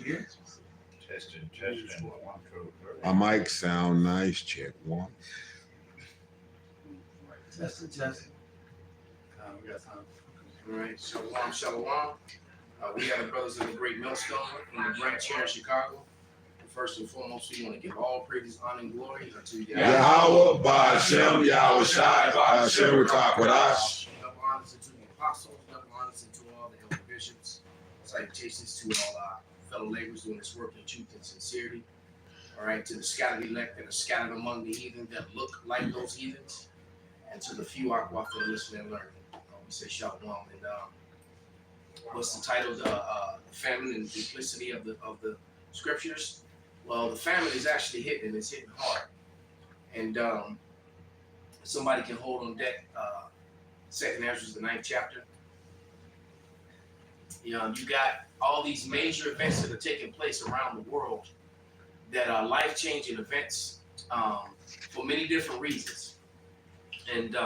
Yeah. Testing. 1, 2, 3. My mic sound nice. Check 1. Testing. We got time. All right, shalom. We are the brothers of the Great Millstone from the branch here in Chicago. First and foremost, we want to give all praise, honor, and glory unto Yahweh, Ba'ashem, Yahweh Shai, Ba'ashem, Rakakwadash. Double honors to the apostles, double honors to all the elder bishops. Salutations to all our fellow laborers doing this work in truth and sincerity. All right, to the scattered elect that are scattered among the heathen that look like those heathens, and to the few aqua for listening and learning. We say shalom. And what's the title? The famine and duplicity of the scriptures. Well, the famine is actually hitting, and it's hitting hard. And somebody can hold on deck. 2nd Ezra, the 9th chapter. You got all these major events that are taking place around the world that are life-changing events for many different reasons. And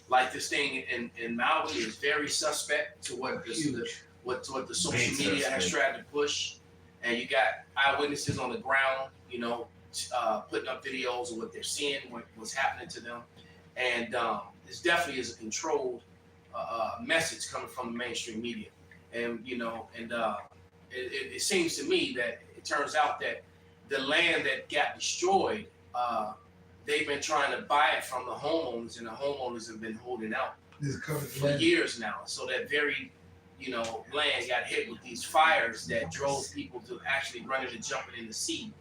like this thing in Maui is very suspect to what the social media has tried to push. And you got eyewitnesses on the ground, putting up videos of what they're seeing, what's happening to them. And this definitely is a controlled message coming from the mainstream media. And, it seems to me that it turns out that the land that got destroyed, they've been trying to buy it from the homeowners, and the homeowners have been holding out for years now. So that very land got hit with these fires that drove people to actually running and jumping in the sea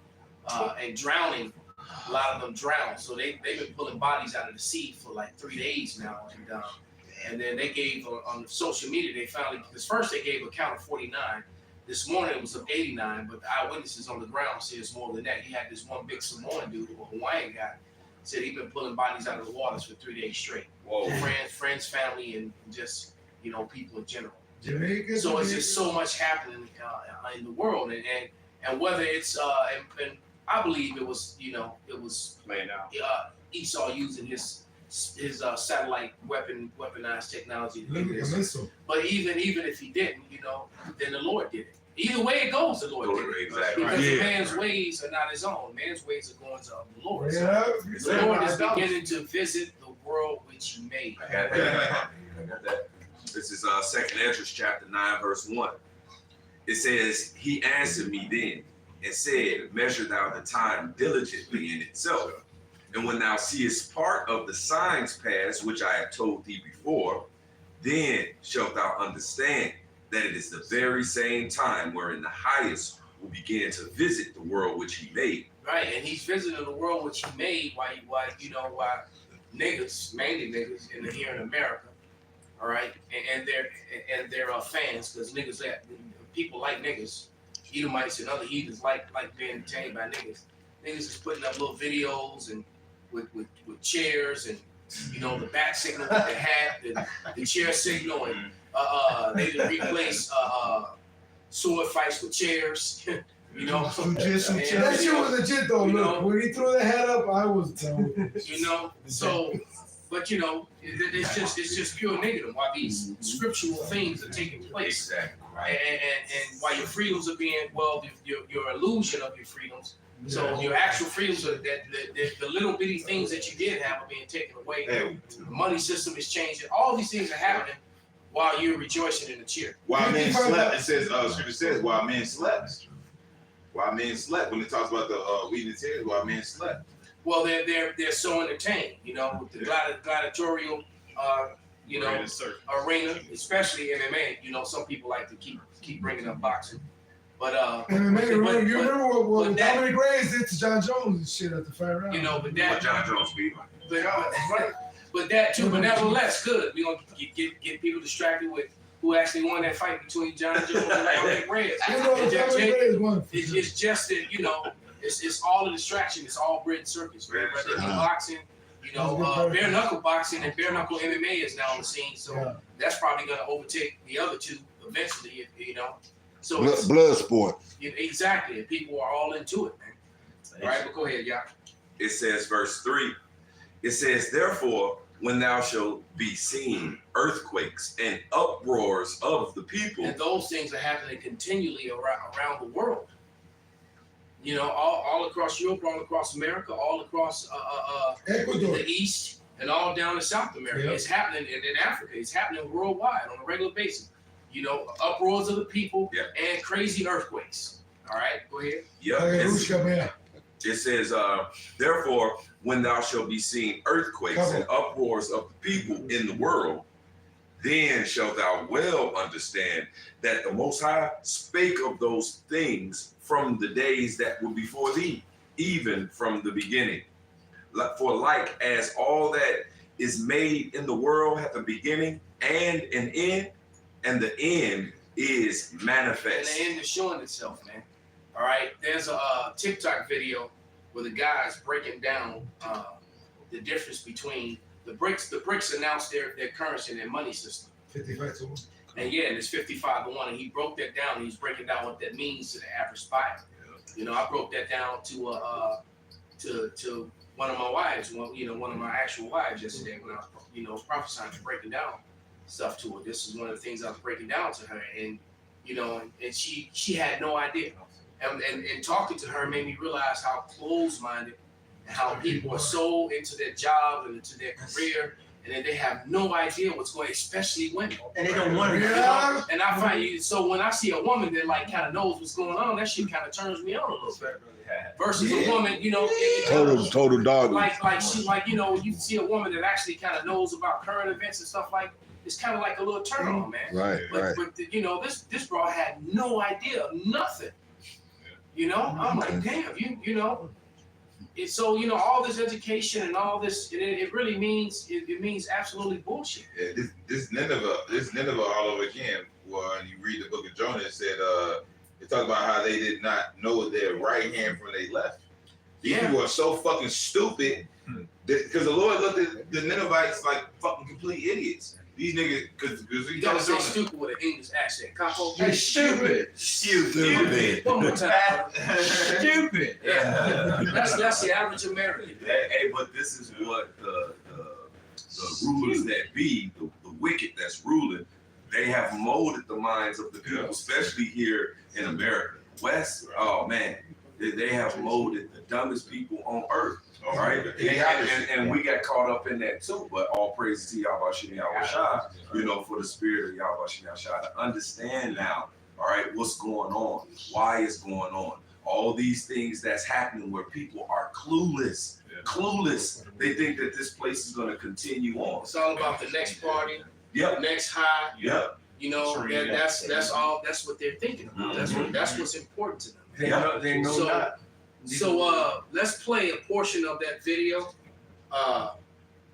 and drowning. A lot of them drowned. So they've been pulling bodies out of the sea for like 3 days now. And then they gave on social media, they finally, because first they gave a count of 49. This morning it was of 89, but the eyewitnesses on the ground say it's more than that. He had this one big Samoan dude, a Hawaiian guy, said he'd been pulling bodies out of the waters for 3 days straight. Whoa. Friends, family, and just, people in general. Jamaica, so it's just so much happening in the world, and whether it's and I believe it was playing out. Esau using his satellite weaponized technology to do this. But even if he didn't, then the Lord did it. Either way it goes, the Lord did it. Exactly. Because man's ways are not his own. Man's ways are going to the Lord. Yeah. So the Lord is beginning to visit the world which he made. I got that. This is 2nd Ezra chapter 9, verse 1. It says, "He answered me then and said, Measure thou the time diligently in itself. And when thou seest part of the signs pass, which I have told thee before, then shalt thou understand that it is the very same time wherein the highest will begin to visit the world which he made." Right, and he's visiting the world which he made. Why niggas, mainly niggas, here in America, all right, and they're fans, because niggas, people like niggas, Edomites and other heathens like being entertained by niggas. Niggas is putting up little videos and with chairs and the bat signal with the hat and the chair signal, and they replace sword fights with chairs. That shit was legit though. Look, when he threw the hat up, I was telling. So, but it's just pure negative. While these scriptural things are taking place, and while your freedoms are being your illusion of your freedoms. So your actual freedoms are that the little bitty things that you did have are being taken away. The money system is changing. All these things are happening while you're rejoicing in the cheer. While men slept, it says, scripture says, while men slept. While men slept, when it talks about the wheat and tares, while men slept. Well, they're so entertained, with the gladiatorial, arena, especially MMA. Some people like to keep bringing up boxing. But MMA, you remember what Dominic Reyes did to John Jones and shit at the fight round? But that John Jones beat him. But that too, but nevertheless, good. We gonna get people distracted with who actually won that fight between John Jones and Dominic Reyes. It's just that it's all a distraction. It's all bread and circus. Whether it be boxing, bare knuckle boxing and bare knuckle MMA is now on the scene. So that's probably gonna overtake the other two eventually. So blood sport. Exactly. People are all into it, man. All right, but go ahead, y'all. It says, verse 3, it says, "Therefore when thou shalt be seen earthquakes and uproars of the people. And those things are happening continually around the world. You know, all across Europe, all across America, all across Ecuador. the East, and all down in South America. Yep. It's happening in Africa. It's happening worldwide on a regular basis. You know, uproars of the people and crazy earthquakes. All right, go ahead. Yep. It says, therefore, when thou shalt be seeing earthquakes and uproars of the people in the world, then shalt thou well understand that the Most High spake of those things from the days that were before thee, even from the beginning. For like as all that is made in the world hath a beginning and an end, and the end is manifest. And the end is showing itself, man. All right, there's a TikTok video where the guy's breaking down the difference between the BRICS. The BRICS announced their currency and their money system. 55 to 1. And yeah, and it's 55 to 1. And he broke that down. He's breaking down what that means to the average buyer. You know, I broke that down to one of my wives, one of my actual wives yesterday when I was, prophesying and breaking down stuff to her. This is one of the things I was breaking down to her, and and she had no idea. And talking to her made me realize how closed-minded and how people are so into their job and into their career, and then they have no idea what's going, especially women. And they don't want to. Yeah. And I find so when I see a woman that like kind of knows what's going on, that shit kind of turns me on a little bit. Versus a woman, Total dog. like you see a woman that actually kind of knows about current events and stuff like. It's kind of like a little turn on, man. Right. But this broad had no idea, nothing. I'm like, damn, It's so all this education and all this, it really means it means absolutely bullshit. Yeah, this Nineveh all over again. When you read the book of Jonah, it said it talked about how they did not know their right hand from their left. These people are so fucking stupid because the Lord looked at the Ninevites like fucking complete idiots. These niggas, because you gotta say stupid with an English accent. Capo, Stupid. One more time. Stupid. Yeah. That's the average American. Hey, but this is what the rulers that be, the wicked that's ruling, they have molded the minds of the people, especially here in America. West, oh man, they have molded the dumbest people on earth. All right, and we got caught up in that too. But all praise to Yahweh Shem Yahweh Shai, for the spirit of Yahweh Shem Yahweh Shai to understand now. All right, what's going on? Why it's going on? All these things that's happening where people are clueless. Clueless. They think that this place is going to continue on. It's all about the next party, Yep. the next high. Yep. That's all. That's what they're thinking about. That's what's important to them. They know not. So let's play a portion of that video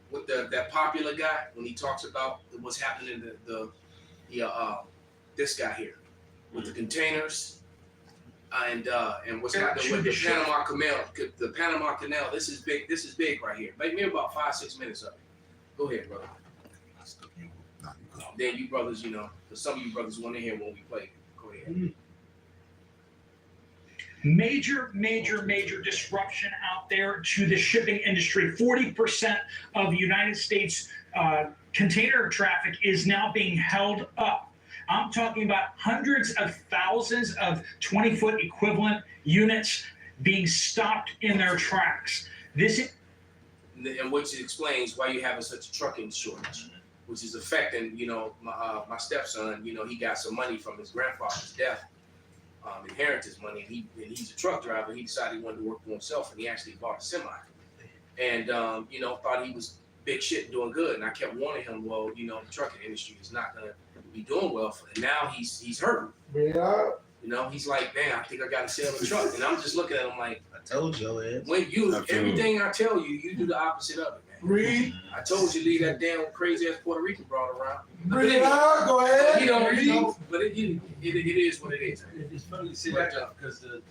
with that popular guy when he talks about what's happening in this guy here with the containers and what's happening with the Panama Canal. The Panama Canal. This is big. This is big right here. Make me about 5-6 minutes of it. Go ahead, brother. Then you brothers, because some of you brothers want to hear when we play it. Go ahead. Major disruption out there to the shipping industry. 40% of the United States container traffic is now being held up. I'm talking about hundreds of thousands of 20-foot equivalent units being stopped in their tracks. And which explains why you're having such a trucking shortage, which is affecting, my stepson. He got some money from his grandfather's death. Inheritance money, and he's a truck driver. He decided he wanted to work for himself, and he actually bought a semi. And thought he was big shit and doing good. And I kept warning him, well, the trucking industry is not gonna be doing well for him. And now he's hurting. Yeah. He's like, man, I think I gotta sell the truck. And I'm just looking at him like, I told you, when everything I tell you, you do the opposite of it, man. Read. I told you leave that damn crazy ass Puerto Rican broad around. Read it out. Go ahead. But it is what it is. It's funny to say that because the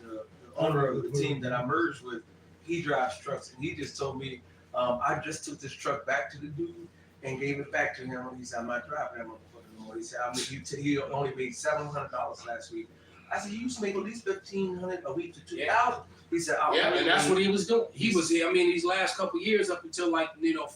owner of the team that I merged with, he drives trucks, and he just told me, I just took this truck back to the dude and gave it back to him. And he said, I'm not driving that motherfucker no more. He said, he only made $700 last week. I said, you used to make at least $1,500 a week to $2,000. He said, and that's what he was doing. He was, these last couple of years up until 4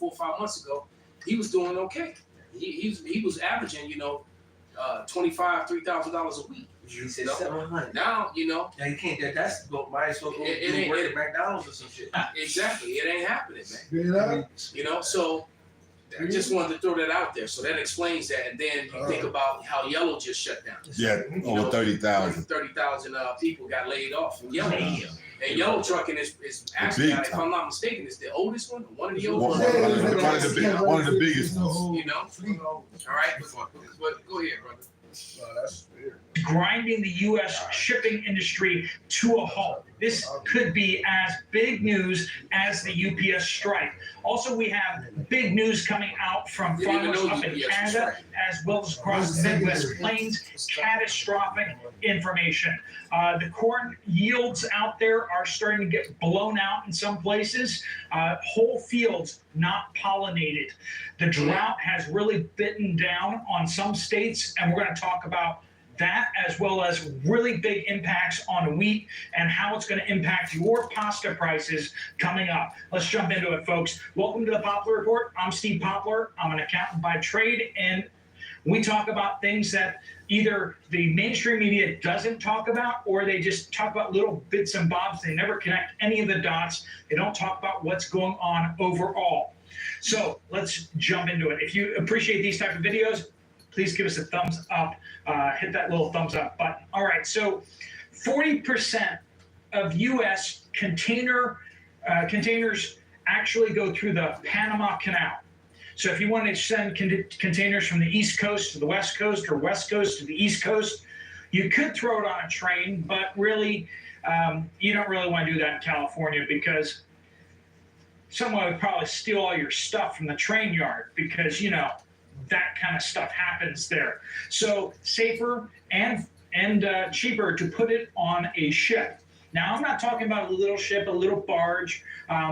or 5 months ago, he was doing okay. He was averaging, $3,000 a week. He said 700. Now, Yeah, you can't. That's might as well go It work ain't- at McDonald's or some shit. exactly, it ain't happening, man. You know? So I just wanted to throw that out there. So that explains that. And then you think about how Yellow just shut down. Yeah, over 30,000. 30,000 people got laid off from Yellow. And Yellow Trucking is actually, big if I'm not mistaken, is the oldest one, one of the One oldest. of the biggest ones. All right, but go ahead, brother. Grinding the U.S. shipping industry to a halt. This could be as big news as the UPS strike. Also, we have big news coming out from Didn't even farmers know up in UPS was Canada, striking. as well as across the Midwest Plains. Catastrophic information. The corn yields out there are starting to get blown out in some places. Whole fields not pollinated. The drought has really bitten down on some states, and we're going to talk about that, as well as really big impacts on wheat and how it's going to impact your pasta prices coming up. Let's jump into it, folks. Welcome to the Poplar Report. I'm Steve Poplar. I'm an accountant by trade, and we talk about things that either the mainstream media doesn't talk about, or they just talk about little bits and bobs. They never connect any of the dots. They don't talk about what's going on overall. So let's jump into it. If you appreciate these type of videos, please give us a thumbs up. Hit that little thumbs up button. All right, so 40% of U.S. containers actually go through the Panama Canal. So if you want to send containers from the East Coast to the West Coast, or West Coast to the East Coast, you could throw it on a train, but really, you don't really want to do that in California, because someone would probably steal all your stuff from the train yard, because, that kind of stuff happens there. So safer and cheaper to put it on a ship. Now, I'm not talking about a little ship, a little barge,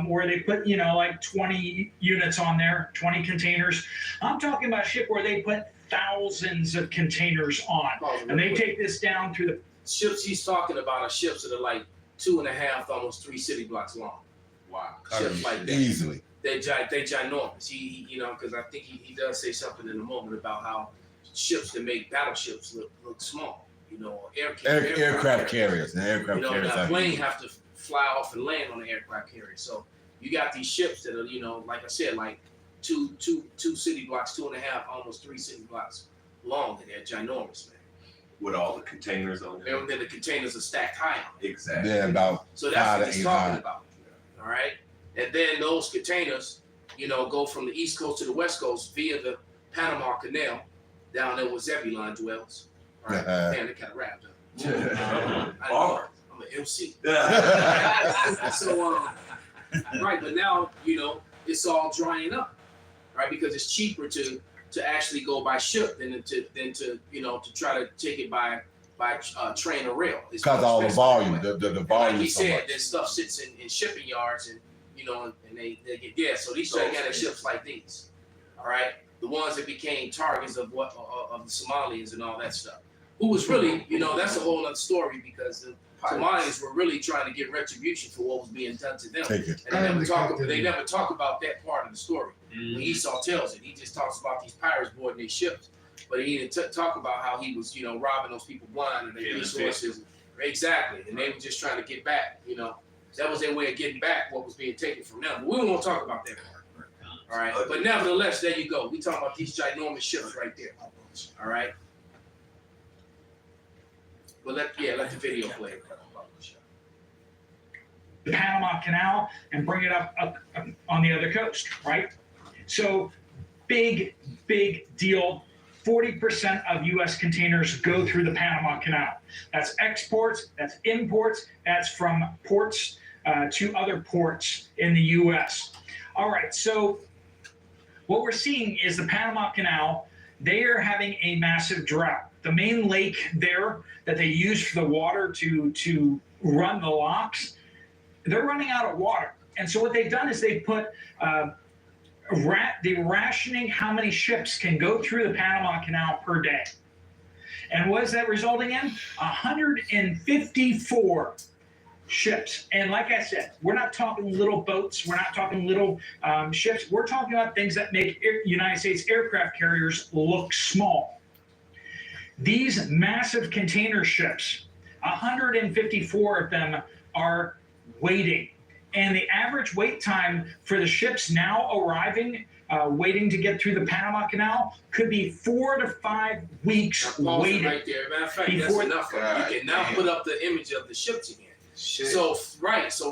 where they put, like 20 units on there, 20 containers. I'm talking about a ship where they put thousands of containers on, and they take this down through the ships he's talking about are ships that are like 2.5, almost 3 city blocks long. Wow. Ships like that. Easily. They ginormous. He because I think he does say something in a moment about how ships that make battleships look small. Aircraft carriers. The aircraft carriers. The plane have to fly off and land on the aircraft carrier. So you got these ships that are, like I said, like two city blocks, 2.5, almost 3 city blocks long, and they're ginormous, man. With all the containers on there. And then the containers are stacked high on them. Exactly. Yeah, about So that's 5 what to he's 8 talking high. about. All right. And then those containers, go from the East Coast to the West Coast via the Panama Canal down there where Zebulon dwells. All right. Damn, they kind of wrapped up. I'm an MC. So, right, but now, it's all drying up, right? Because it's cheaper to actually go by ship than to try to take it by train or rail. It's Because more all the expensive volume, anyway. the And volume like he is so said, much. this stuff sits in shipping yards, and and they get so these gigantic ships like these, all right, the ones that became targets of the Somalians and all that stuff. Who was really, that's a whole other story, because the Somalians were really trying to get retribution for what was being done to them. Take it. And they never talk about that part of the story. When Esau tells it, he just talks about these pirates boarding their ships, but he didn't talk about how he was, robbing those people blind and their resources. Exactly, and they were just trying to get back. That was their way of getting back what was being taken from them. But we won't talk about that part. All right, but nevertheless, there you go. We talking about these ginormous ships right there. All right. But let the video play. the Panama Canal and bring it up on the other coast, right? So big deal. 40% of U.S. containers go through the Panama Canal. That's exports, that's imports, that's from ports to other ports in the U.S. All right, so what we're seeing is the Panama Canal, they are having a massive drought. The main lake there that they use for the water to run the locks, they're running out of water. And so what they've done is they put the rationing how many ships can go through the Panama Canal per day. And what is that resulting in? 154 ships. And like I said, we're not talking little boats. We're not talking little ships. We're talking about things that make United States aircraft carriers look small. These massive container ships, 154 of them are waiting. And the average wait time for the ships now arriving, waiting to get through the Panama Canal, could be 4 to 5 weeks waiting. Right there. Matter of fact, Before- that's enough. You can now put up the image of the ships again. Shit. So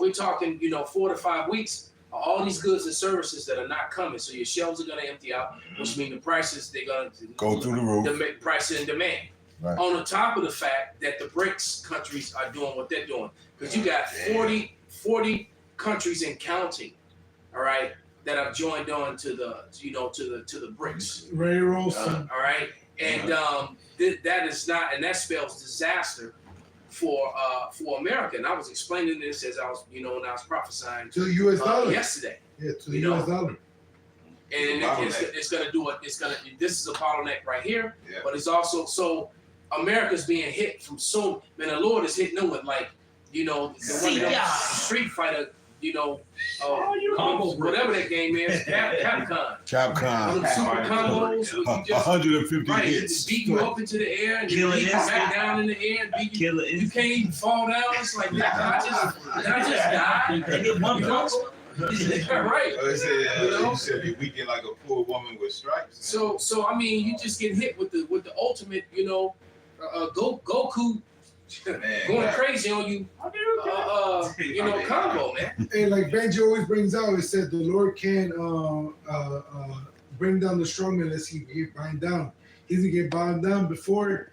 we're talking, 4 to 5 weeks. All these goods and services that are not coming. So your shelves are going to empty out, which means the prices they're going to Go through the roof. The price and demand. Right. On the top of the fact that the BRICS countries are doing what they're doing, because you got 40 countries and counting, all right, that have joined on to the to the BRICS. Ray Rolls. All right, and that is not, and that spells disaster for America. And I was explaining this as I was, when I was prophesying To the U.S. dollar. yesterday. Yeah, to the U.S. dollar. And it's going to do it. This is a bottleneck right here, Yeah. but it's also so America's being hit from so. Man, the Lord is hitting them with the Street Fighter, combos, whatever that game is, Capcom. Capcom. Them super combos, where you just 150 right, you hits. just beat you up into the air and you Killer beat you back down in the air, and beat you. You can't even fall down. It's like, I just died. They get one You know? punch. Right. You said be weakened like a poor woman with stripes. So I mean, you just get hit with the ultimate, Goku going crazy on you, combo, man. And like Benji always brings out, it said the Lord can bring down the strong unless he get bind down. He's gonna get bound down before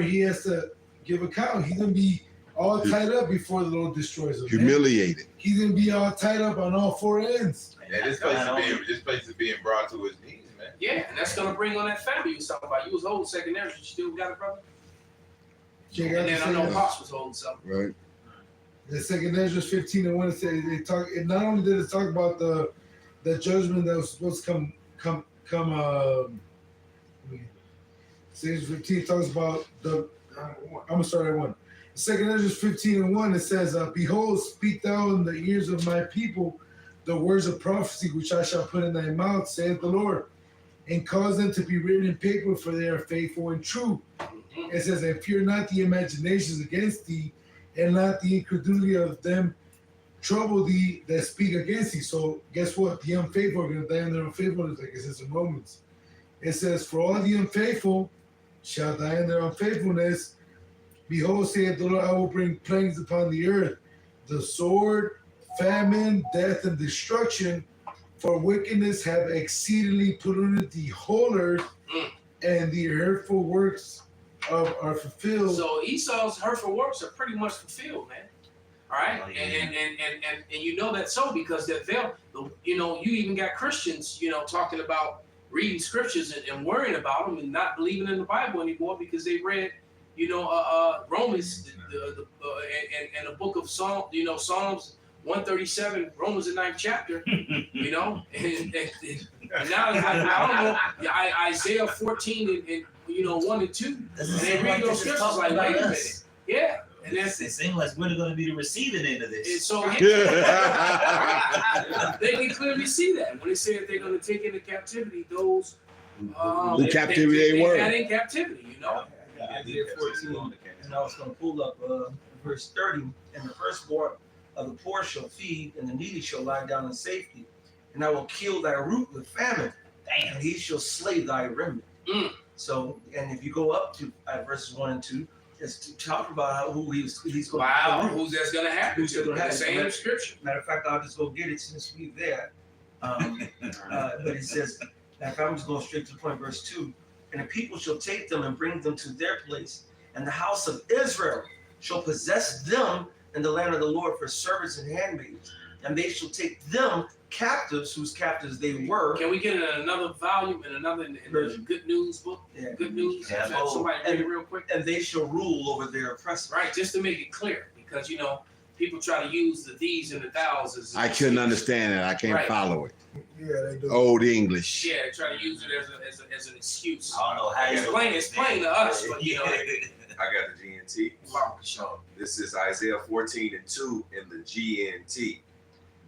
he has to give account. He's gonna be all tied up before the Lord destroys him. Humiliated. He's gonna be all tied up on all 4 ends. Yeah, this place is being brought to his knees, man. Yeah, and that's gonna bring on that family you was talking about. You was holding secondary, you still got it, brother. Check out And then I know the Pops was holding something. Right. the second Ezra 15:1. It says they talk. It not only did it talk about the judgment that was supposed to come. Second 15 talks about the. I'm gonna start at 1. Second Ezra 15:1. It says, "Behold, speak thou in the ears of my people the words of prophecy which I shall put in thy mouth, saith the Lord, and cause them to be written in paper, for they are faithful and true." It says, "And fear not the imaginations against thee, and not the incredulity of them trouble thee that speak against thee." So guess what? The unfaithful are going to die in their unfaithfulness, like it says in Romans. It says, "For all the unfaithful shall die in their unfaithfulness. Behold, saith the Lord, I will bring plagues upon the earth, the sword, famine, death, and destruction. For wickedness have exceedingly polluted the whole earth, and the hurtful works are fulfilled." So Esau's hurtful works are pretty much fulfilled, man. All right, Oh, yeah. and you know that's so because you even got Christians, talking about reading scriptures and worrying about them and not believing in the Bible anymore because they read, Romans, and the book of Psalms 137, Romans the 9th chapter, and now I don't know, Isaiah 14 and 1 and 2. Doesn't And they seem read like those this is scriptures talking like, about wait a us. minute. Yeah. And It that's seems like we're going to be the receiving end of this. so they can clearly see that when they say that they're going to take into captivity those In captivity they were. had in captivity, Isaiah 14, and I was going to pull up verse 30. "And the firstborn of the poor shall feed, and the needy shall lie down in safety. And I will kill thy root with famine, and he shall slay thy remnant." So, and if you go up to verses 1 and 2, it's to talk about who he's going wow, to who's that's going to happen Who's to? gonna The happen? same scripture. Matter of fact, I'll just go get it since we're there. But it says, like I'm just going straight to the point, verse 2. "And the people shall take them and bring them to their place, and the house of Israel shall possess them in the land of the Lord for servants and handmaids. And they shall take them captives, whose captives they were." Can we get it in another volume in the Good News book? Yeah. Good News. Yeah. Somebody read it real quick. "And they shall rule over their oppressors." Right, just to make it clear, because people try to use the these and the thous as I couldn't understand it. I can't Right. follow it. Yeah, they do. Old English. Yeah, they try to use it as an excuse. I don't know how It's plain to us, but I got the GNT. This is Isaiah 14:2 in the GNT.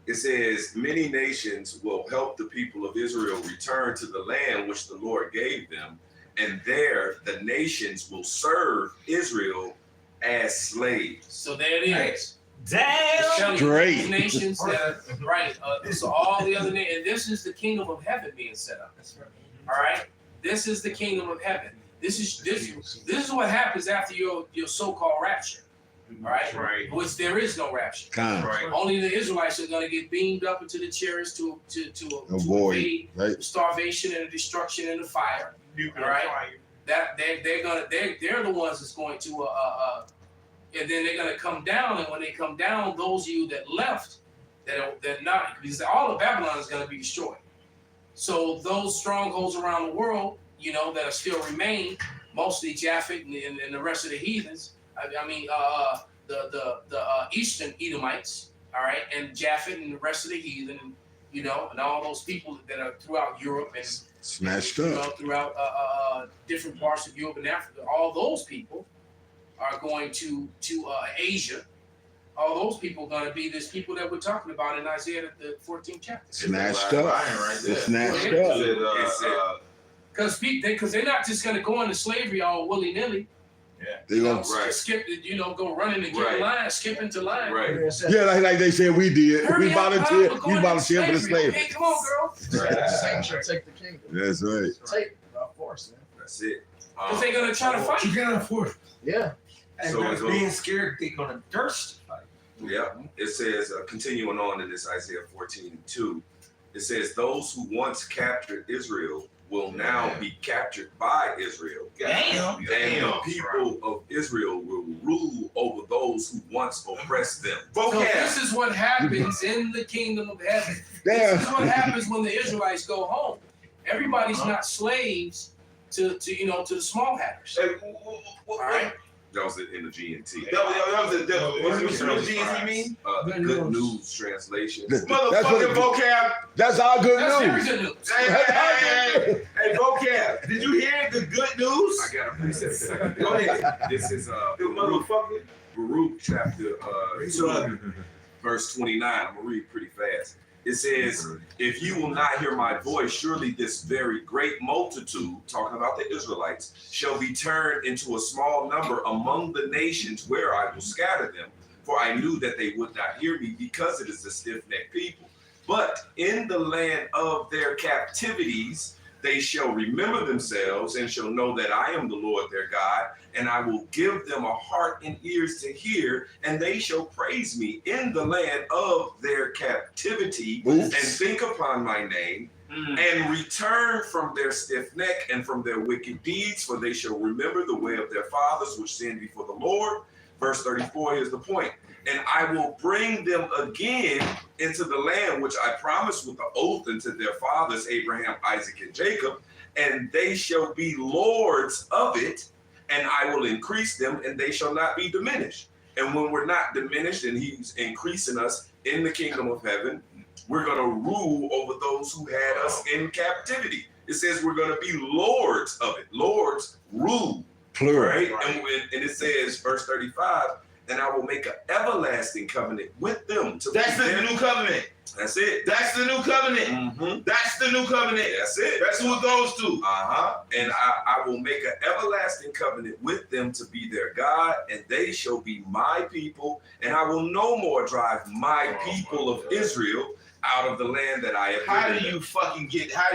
It says, many nations will help the people of Israel return to the land which the Lord gave them, and there the nations will serve Israel as slaves. So there it is. Damn. Great. These nations that right. So all the other nations, and this is the kingdom of heaven being set up. All right. This is the kingdom of heaven. This is what happens after your so-called rapture. All right. Right. Which there is no rapture. Right. Only the Israelites are going to get beamed up into the chariots to Avoid, evade right? starvation and the destruction and the fire. Nuclear Right. fire. That they're the ones that's going to and then they're going to come down, and when they come down, those of you that left that not, because all of Babylon is going to be destroyed. So those strongholds around the world, you know, that are still remain, mostly Japhet and the rest of the heathens. I mean, the Eastern Edomites, all right, and Japhet and the rest of the heathen, and, you know, and all those people that are throughout Europe and Smashed you know, up. throughout different parts of Europe and Africa. All those people are going to Asia. All those people are going to be this people that we're talking about in Isaiah the 14th chapter. Snatched up. It's snatched It up. said, Because they're not just going to go into slavery all willy nilly. They gonna, Right. Skip, you know, go running and get Right. in line, skip into line. right. yeah, like they said we did. Hurry We up, volunteered. we're We going into volunteered for the slavery. slavery. Okay, come on, girl. Take the kingdom. That's right. Take by force, man. That's it. Because they're going to try to fight. You cannot afford. Yeah. And So they're it's being scared they're gonna durst. Yeah, it says, continuing on in this Isaiah 14:2, it says, those who once captured Israel will now be captured by Israel. Damn. And the people of Israel will rule over those who once oppressed them. So this is what happens in the kingdom of heaven. Damn. This is what happens when the Israelites go home. Everybody's not slaves to the small hatters. All right. That was in the GNT. What GNT mean? The Good News translation. Motherfucking vocab. That's our good That's very news. good news. Hey, vocab. Did you hear the good news? I got a precept. Go ahead. This is Motherfucker. Baruch chapter 2, verse 29. I'm gonna read pretty fast. It says, if you will not hear my voice, surely this very great multitude, talking about the Israelites, shall be turned into a small number among the nations where I will scatter them. For I knew that they would not hear me, because it is a stiff-necked people. But in the land of their captivities, they shall remember themselves and shall know that I am the Lord their God, and I will give them a heart and ears to hear, and they shall praise me in the land of their captivity, Oops. and think upon my name, and return from their stiff neck and from their wicked deeds, for they shall remember the way of their fathers which sinned before the Lord. Verse 34 is the point. And I will bring them again into the land which I promised with the oath unto their fathers, Abraham, Isaac, and Jacob, and they shall be lords of it, and I will increase them, and they shall not be diminished. And when we're not diminished and he's increasing us in the kingdom of heaven, we're going to rule over those who had us in captivity. It says we're going to be lords of it. Lords rule, Plural. right? And it says, verse 35, and I will make an everlasting covenant with them. That's the new covenant. That's it. That's the new covenant. Mm-hmm. That's the new covenant. That's it. That's who it goes to. And I will make an everlasting covenant with them to be their God, and they shall be my people, and I will no more drive my people of Israel out of the land that I have How given do them. you fucking get? How,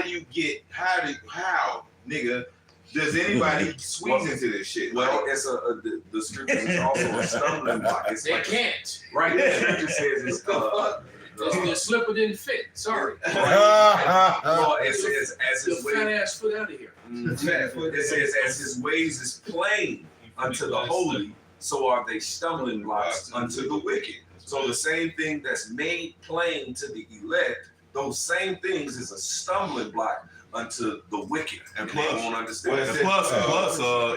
nigga? Does anybody squeeze into this shit? Well, it's the scripture is also a stumbling block. It's They like, can't. right? The scripture says it's The slipper didn't fit. Sorry. well, it says as Your his fat way. ass foot out of here. It says as his ways is plain unto the holy, so are they stumbling blocks unto the wicked. So the same thing that's made plain to the elect, those same things is a stumbling block unto the wicked, and they won't understand. And plus,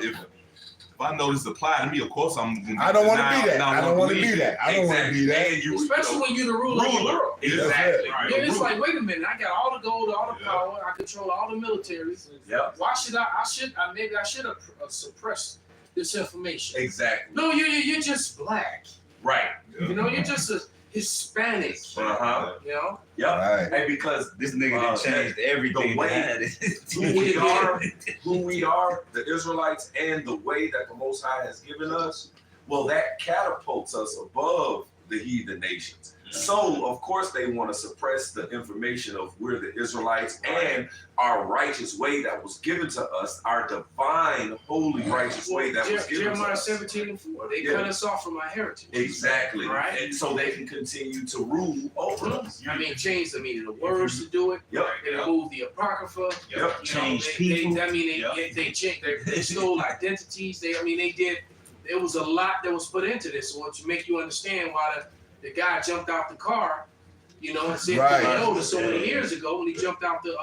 if I know this apply to me, of course I'm. I don't want to be that. I don't want to be that. I don't want to be that. And you, Especially when you're the ruler of the world. Exactly. Yeah, it's like, wait a minute, I got all the gold, all the power, I control all the militaries. Yeah. Why should maybe I should have suppressed this information. Exactly. No, you're just black. Right. You know, you're just a Hispanic. Uh-huh. You know? Yep. Right. And because This nigga done changed everything. the way- behind it. who we are, the Israelites, and the way that the Most High has given us, well, that catapults us above the heathen nations. So, of course, they want to suppress the information of we're the Israelites and our righteous way that was given to us, our divine, holy, righteous way that was given to Jeremiah us. 17:4. They cut us off from our heritage. Exactly. Right. And so they can continue to rule over us. I mean, change the meaning of the words to do it. Yep. They remove the apocrypha. Yep. You know, Change they, people. they changed. They stole identities. They did. There was a lot that was put into this. So to make you understand why the guy jumped out the car, you know, and said Right. Toyota so many years ago when he jumped out the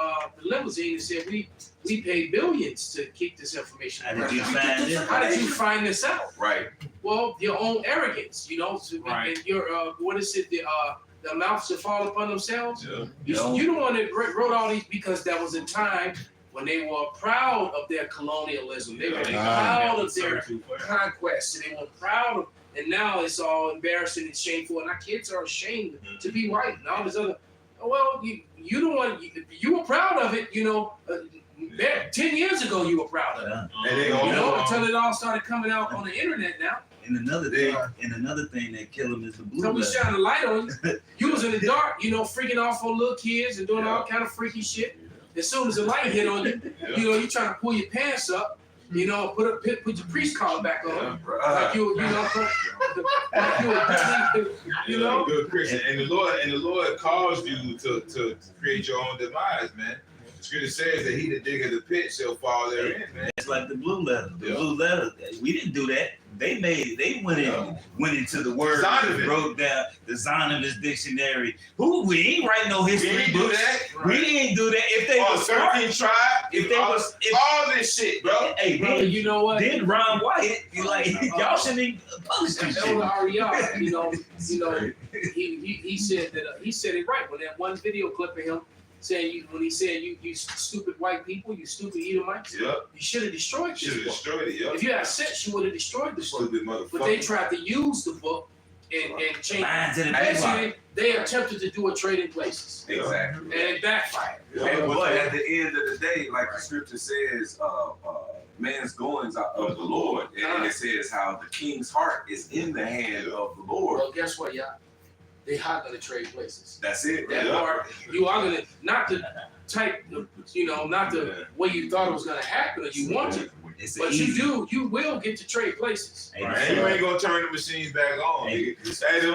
limousine and said we paid billions to keep this information. How did you find this? How did you find this out? Right. Well, your own arrogance, you know, Right. and your what is it? The mouths to fall upon themselves. Yeah. You the one that wrote all these because that was a time when they were proud of their colonialism. They were proud of their conquest, and they were proud of. And now it's all embarrassing and shameful, and our kids are ashamed to be white and all this other. Well, you the one you were proud of it, you know. 10 years ago, you were proud of it. And they You gonna know, until it all started coming out on the internet now. And another thing that kill him is the blue So we letter. shine a light on you. You was in the dark, you know, freaking off on little kids and doing all kind of freaky shit. As soon as the light hit on you, you know, you trying to pull your pants up, you know, put your priest collar back on, like you know, you know. Good Christian, and the Lord calls you to create your own demise, man. The scripture says that he that diggeth the pit shall fall therein, man. It's like the blue letter. The Yeah. blue letter. We didn't do that. They went into the word, Zonovan. wrote down the Zonovich dictionary. We ain't writing no We history ain't do books. that. We didn't do that. If they Oh, was smart, 13 tribe, if they was, if, all this shit, bro. hey, Brother, then, you know what? then Ron White, like y'all shouldn't even publish this shit. Elder Ariel, you know, he said that he said it right when that one video clip of him saying when he said you stupid white people, you stupid Edomites, Yep. you should have destroyed Should this have book. destroyed it, yep. If you had sense, you would have destroyed the book. Stupid motherfucker. But they tried to use the book and change. Lying to the Basically, they attempted to do a trade in places, Exactly. and it backfired. And but at the end of the day, like the scripture says, man's goings are of the Lord. And it says how the king's heart is in the hand of the Lord. Well, guess what, y'all? They are gonna trade places. That's it. That part, you are gonna not the type, you know, not the way you thought it was gonna happen or you wanted, It's but easy. you will get to trade places. Hey, Right. You ain't gonna turn the machines back on, Hey. nigga. Hey, the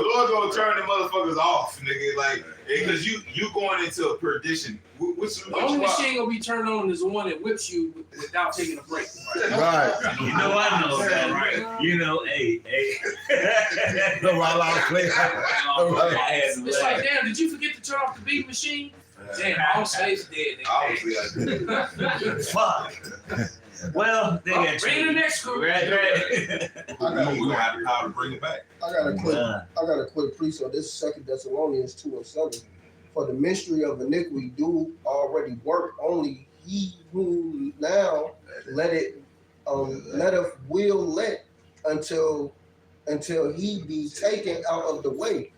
Lord gonna turn the motherfuckers off, nigga. Like, because you going into a perdition. The only machine gonna be turned on is the one that whips you without taking a break. Right. You know I know that, right? You know, hey. The while I was playing. It's like, damn, did you forget to turn off the beat machine? Damn, all slaves dead. Obviously, I did. Fuck. Well, they got Bring the next group. Right. We gonna have the power to bring it back. I got a quick precept. This is 2 Thessalonians 2:7. For the mystery of iniquity do already work. Only he who now letteth will let until he be taken out of the way.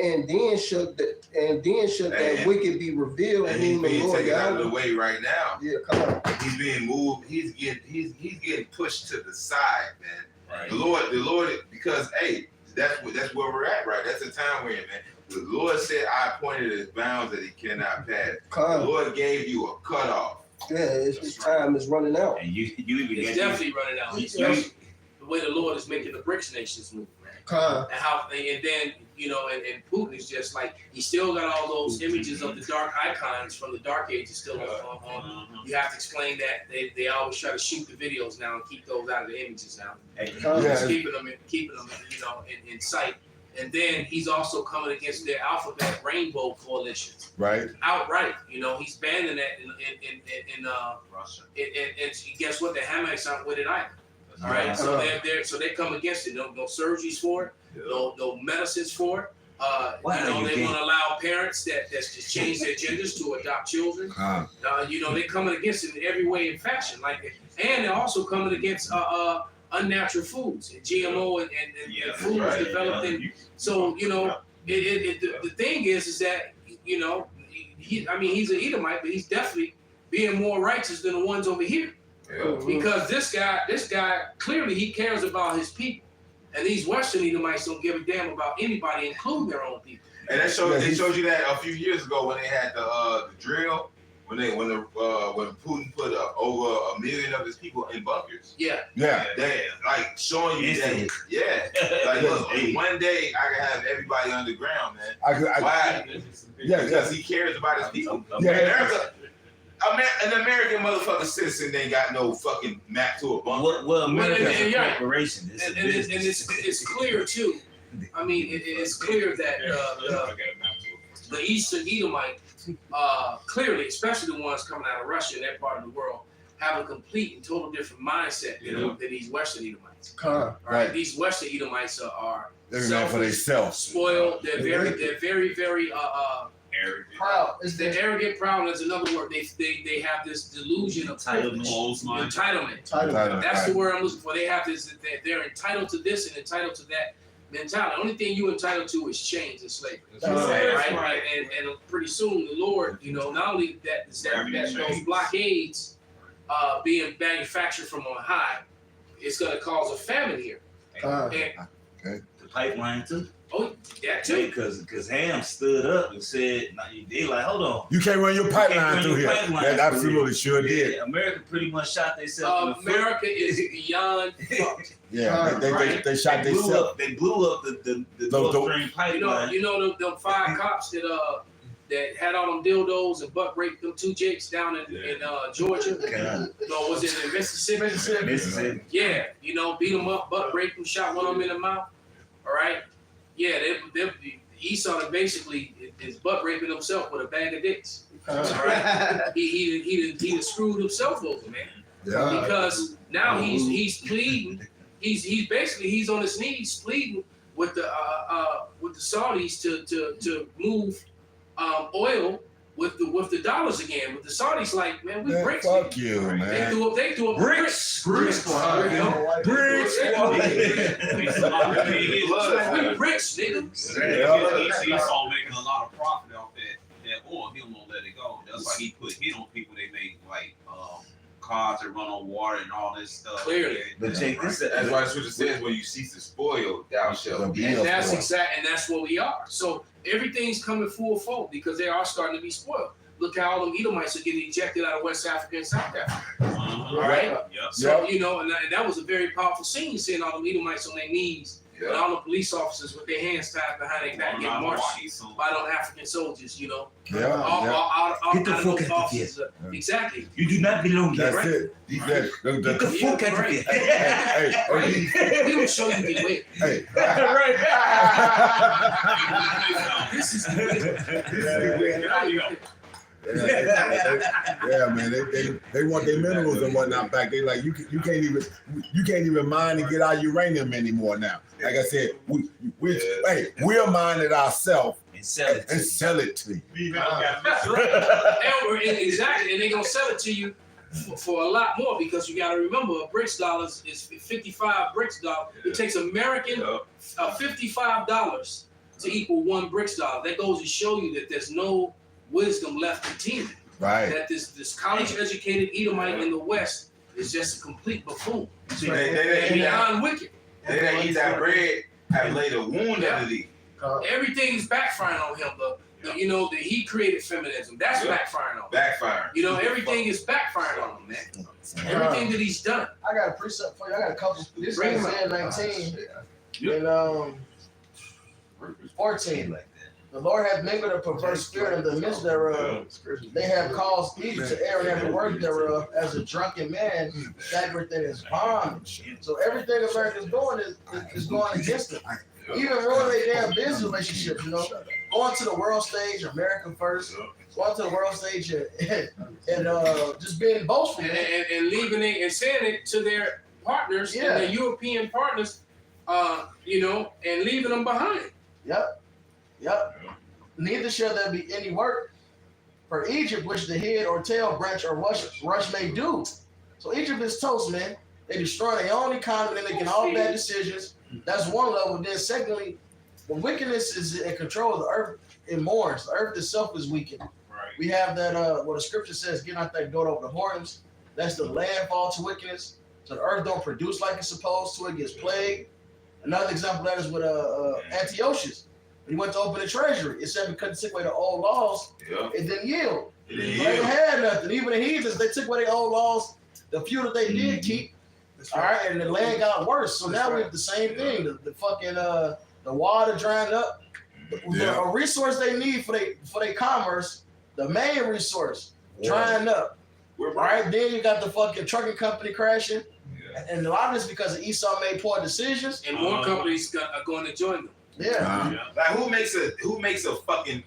And then should that wicked be revealed, And he's whom the being Lord taken out of the Yahweh. way right now. Yeah, come on. He's being moved. He's getting pushed to the side, man. Right. The Lord, because hey, that's where we're at, right? That's the time we're in, man. The Lord said, "I appointed his bounds that he cannot pass." The Come. Lord gave you a cutoff. Yeah, his time is running out. And you even It's got definitely running out. Especially the way the Lord is making the BRICS nations move, man. Come. And how, and then, you know, and Putin is just like, he still got all those images of the dark icons from the dark ages still on. You have to explain that. They always try to shoot the videos now and keep those out of the images now. Come. Yeah. Just keeping them, you know, in sight. And then he's also coming against their alphabet rainbow coalitions Right. outright. You know, he's banning that in Russia. and guess what? The Hamites aren't with it either. All right, so they come against it. No surgeries for it, no medicines for it. Why are you they gay? want to allow parents that's just change their genders to adopt children. They're coming against it in every way and fashion, and they're also coming against unnatural foods and GMO and foods right. developed in. So the thing is that he's an Edomite, but he's definitely being more righteous than the ones over here. Yeah. Because this guy clearly he cares about his people, and these Western Edomites don't give a damn about anybody, including their own people. And they showed you that a few years ago when they had the drill, when Putin put over 1 million of his people in bunkers. Yeah. They like showing you that. Yeah. Like look, one day I can have everybody underground, man. Why? Because he cares about his people. An American motherfucking citizen ain't got no fucking map to a bunker. Well, America's and a corporation. It's clear too. I mean, it's clear that the Eastern Edomite, clearly, especially the ones coming out of Russia and that part of the world, have a complete and total different mindset than these Western Edomites. Right? These Western Edomites are They're mad for themselves. spoiled. They're very proud. They're arrogant, proud. That's another word. They have this delusion of entitlement. That's the word I'm looking for. They have this. They're entitled to this and entitled to that mentality. The only thing you entitled to is chains and slavery. Right? And pretty soon the Lord, not only that those blockades being manufactured from on high, it's going to cause a famine here. The pipeline too. Oh, that too. Because Ham stood up and said, they like, hold on. You can't run your pipeline through here. That absolutely sure did. America pretty much shot themselves in the America is beyond fucked. Yeah, they shot themselves. They blew up the Gulf Stream pipeline. Them 5 cops that had all them dildos and butt raped them 2 jakes down in Georgia. No, was it in Mississippi? Mississippi. Yeah, beat them up, butt raped them, shot one of them in the mouth. All right. Yeah, Esau basically is butt raping himself with a bag of dicks. All right. He screwed himself over, man. Yeah. Because now he's pleading. He's on his knees pleading with the Saudis to move oil with the dollars again. With the Saudis, like, man, we bricks. Fuck you, man. They threw up bricks. Bricks. Bricks. We bricks, nigga. Esau making a lot of profit off that oil. He won't let it go. That's why he put hit on people. They make like cars that run on water and all this stuff. Clearly. But check this out. That's why the scripture says when you cease to spoil, thou shalt be. And that's what we are. So everything's coming full fold because they are starting to be spoiled. Look how all them Edomites are getting ejected out of West Africa and South Africa. All right? Yep. So, and that was a very powerful scene, seeing all them Edomites on their knees and all the police officers with their hands tied behind their back getting marched by them African soldiers, all Get the fuck out of here. Exactly. You do not belong here, That's right? it. Get the fuck out of here. Hey, We will show you the way. hey. This is the way. Yeah, man. They want their minerals and whatnot back. They like you can't even mine and get our uranium anymore now. Like I said, we'll mine it ourselves And sell it to you. Exactly, and they're gonna sell it to you for a lot more because you got to remember a BRICS dollars is 55 BRICS dollars. It takes American $55 to equal 1 BRICS dollar. That goes to show you that there's no wisdom left in teaming. Right. That this college-educated Edomite in the West is just a complete buffoon. They beyond wicked. They didn't eat that bread, have laid a wound under thee. Everything's backfiring on him. That he created feminism. That's backfiring on him. Backfire. Everything is backfiring on him, man. Everything that he's done. I got a precept for you. I got a couple. This is Bring 'em Isaiah 19 and 14. The Lord hath mingled a perverse spirit in the midst thereof. They have caused Egypt to err in every work thereof, as a drunken man staggereth in his bondage. So everything America's doing is going against it. Even ruining their damn business relationships, Going to the world stage, America first. Going to the world stage and just being boastful. And leaving it and saying it to their partners and their European partners, and leaving them behind. Yep. Yep. Neither shall there be any work for Egypt, which the head or tail, branch or rush may do. So Egypt is toast, man. They destroy their own economy, they get all bad decisions. That's one level. Then secondly, when wickedness is in control of the earth, it mourns. The earth itself is weakened. Right. We have that what the scripture says, get out that goat over the horns. That's the landfall to wickedness. So the earth don't produce like it's supposed to, it gets plagued. Another example of that is with Antiochus. When he went to open the treasury, it said because they took away the old laws, it didn't yield. They didn't have nothing. Even the heathens, they took away their old laws. The few that they did keep, all right, and the land got worse. So now we have the same thing. The fucking the water drying up. A resource they need for their commerce, the main resource, drying up. All right, then you got the fucking trucking company crashing. And a lot of this because Esau made poor decisions. And more companies are going to join them. Yeah. Like who makes a fucking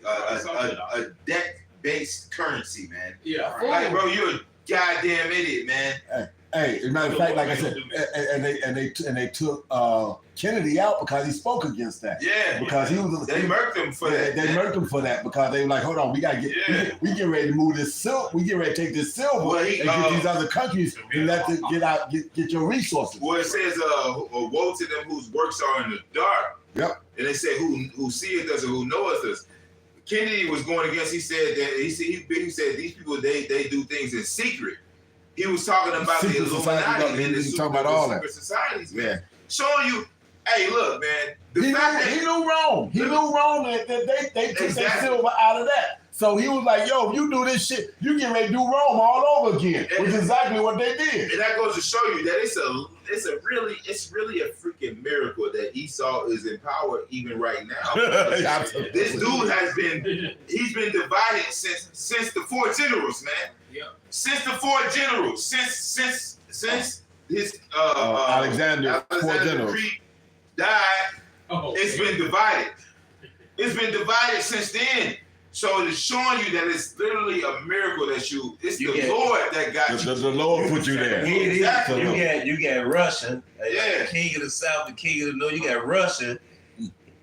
a debt-based currency, man? Yeah. Like, bro, you're a goddamn idiot, man. Hey, as a matter of fact, like I said, and they took Kennedy out because he spoke against that. Yeah. Because he was. They murked him for that. They murked him for that because they were like, hold on, we gotta get. We get ready to move this silk. We get ready to take this silver and get these other countries and get your resources. Well, it says, woe to them whose works are in the dark. Yep. And they say, who seeth us and who knoweth us. Kennedy was going against. He said that he said these people they do things in secret. He was talking about the Illuminati and the secret societies, man. Yeah. Showing you, hey, look, man. He knew wrong. He knew wrong that they took that silver out of that. So he was like, yo, if you do this shit, you get ready to do Rome all over again, which is exactly what they did. And that goes to show you that it's really a freaking miracle that Esau is in power even right now. This dude he's been divided since the four generals, man. Yeah. Since the four generals, since his Alexander four generals died, it's been divided. It's been divided since then. So it's showing you that it's literally a miracle that it's the Lord that got you. The Lord put you there. Exactly. You got Russia, yeah. The king of the south, the king of the north. You got Russia.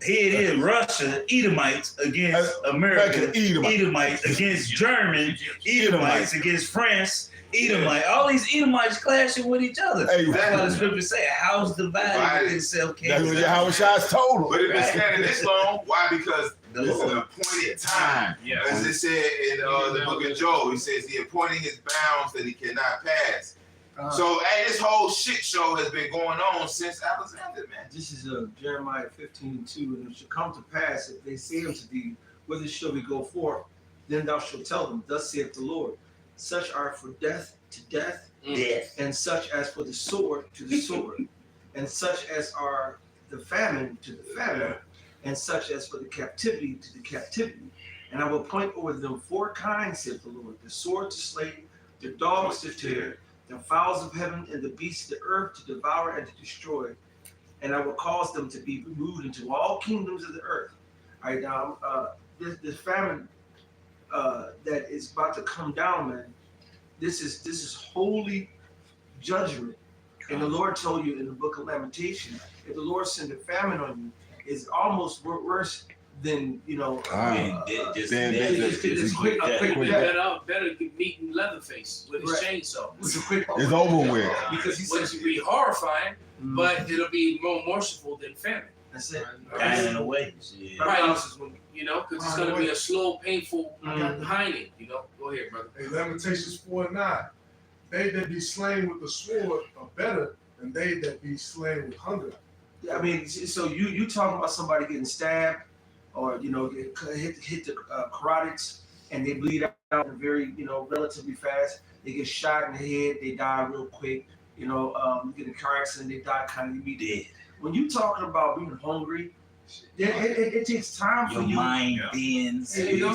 Here it is, Russia, Edomites against America, Edomites against German, Edomites against France, Edomite. All these Edomites clashing with each other. Hey, that's what the scripture say. A house divided itself can't. That's what Yahweh Shai's told him. But it's been standing this long. Why? Because it's an appointed time. Yeah. As it said in the book of Job, it says he appointed his bounds that he cannot pass. So, hey, this whole shit show has been going on since Alexander, man. This is Jeremiah 15:2, and it shall come to pass if they say unto thee, whither shall we go forth? Then thou shalt tell them, thus saith the Lord, such are for death to death, and such as for the sword to the sword, and such as are the famine to the famine, and such as for the captivity to the captivity. And I will appoint over them 4 kinds, saith the Lord, the sword to slay, the dogs to tear, the fowls of heaven and the beasts of the earth to devour and to destroy. And I will cause them to be removed into all kingdoms of the earth. All right, now, this famine that is about to come down, man, this is holy judgment. And the Lord told you in the book of Lamentation, if the Lord send a famine on you, it's almost worse than, better meeting Leatherface with his chainsaw. It's over with. Because he says it'll be horrifying, but it'll be more merciful than famine. That's it. Dying away. Right. Because it's going to be a slow, painful hiding. Go ahead, brother. Hey, Lamentations 4:9. They that be slain with the sword are better than they that be slain with hunger. Yeah, I mean, so you talking about somebody getting stabbed, or hit the carotids, and they bleed out very relatively fast. They get shot in the head, they die real quick. Get a car accident, they die kind of immediately. When you talking about being hungry, it takes time for your mind bends. Your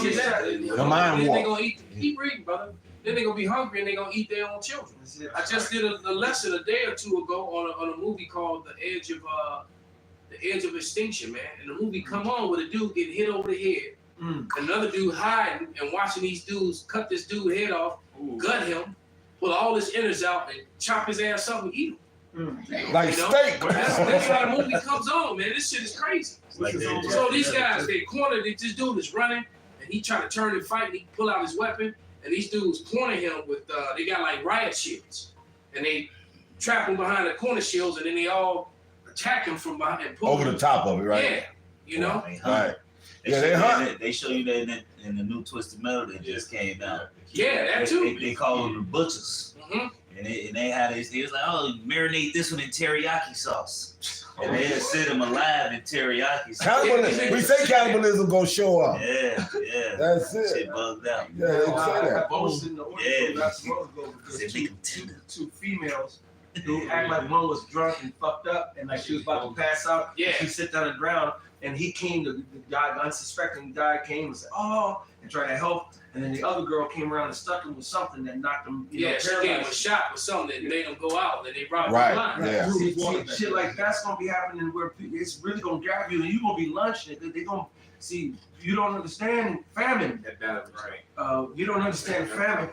mind then walk. they gonna keep reading, brother. Then they're gonna be hungry and they're gonna eat their own children. I just did a lesson a day or two ago on a movie called The Edge of Extinction, man. And the movie come on with a dude getting hit over the head, another dude hiding and watching these dudes cut this dude head off, gut him, pull all his innards out, and chop his ass up and eat him. Like You know? steak. That's how the movie comes on, man. This shit is crazy. Like that. So these guys, they cornered. This dude is running, and he trying to turn and fight. And he pull out his weapon, and these dudes corner him with. They got like riot shields, and they trap him behind the corner shields, and then they all attack him from behind and pull Over him. the top of it, right? Yeah, you know. Right. They Yeah, show they you hunt. that- They show you that in the new Twisted Metal that just came out. Yeah, that too. They call them the butchers. Mhm. And they had this. They was like, oh, marinate this one in teriyaki sauce, and they just set them alive in teriyaki sauce. Cannibalism. We say cannibalism gonna show up. Yeah. That's it. Shit bugged out. Yeah, they say I that. posted in the order Yeah. not so long ago because They make 'em tender. two females who act like one was drunk and fucked up and like she was about to pass out. Yeah. She sit down and drown, and he came. The guy, unsuspecting guy, came and said, "Oh," and tried to help. And then the other girl came around and stuck him with something that knocked him. Yeah, she gave him a paralyzed. shot with something that made him go out, and they robbed Right, the line. yeah. See, shit like that's gonna be happening where it's really gonna grab you, and you gonna be lunching. They gonna see you don't understand famine. Right. You don't understand famine.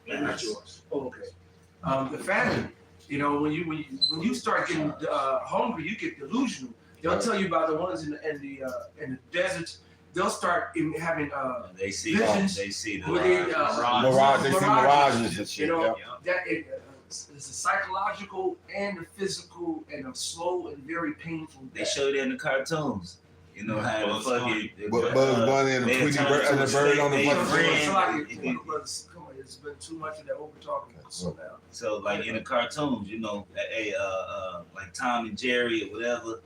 Not yours. Oh, okay. The famine. You know, when you start getting hungry, you get delusional. They'll tell you about the ones in the deserts. They'll start having They see. visions. They see the where they, Mirage, they see mirages and shit. You know, Yeah. that it's a psychological and a physical and a slow and very painful They death. showed it in the cartoons. You know how the Bugs fucking Bugs Bunny and the they Tweety turn Bird to and the a bird snake, on the they fucking ran. It's like It- come on, it's been too much of that over talking. So now. So like in the cartoons, you know, like Tom and Jerry or whatever,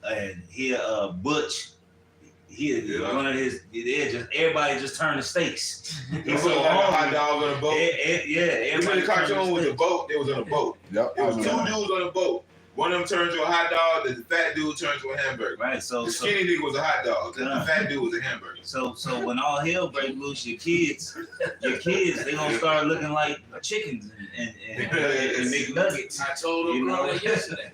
and here Butch, one of his, everybody just turned to steaks. He was like a hot dog on a boat. Yeah, Even everybody the cartoon turned to was a steaks. boat. They was on a boat. Yep. It was two dudes on a boat. One of them turned to a hot dog. The fat dude turned to a hamburger. Right. So The skinny nigga was a hot dog. The fat dude was a hamburger. So when all hell break loose, your kids, they gonna start looking like chickens and McNuggets. I told You him know? that yesterday.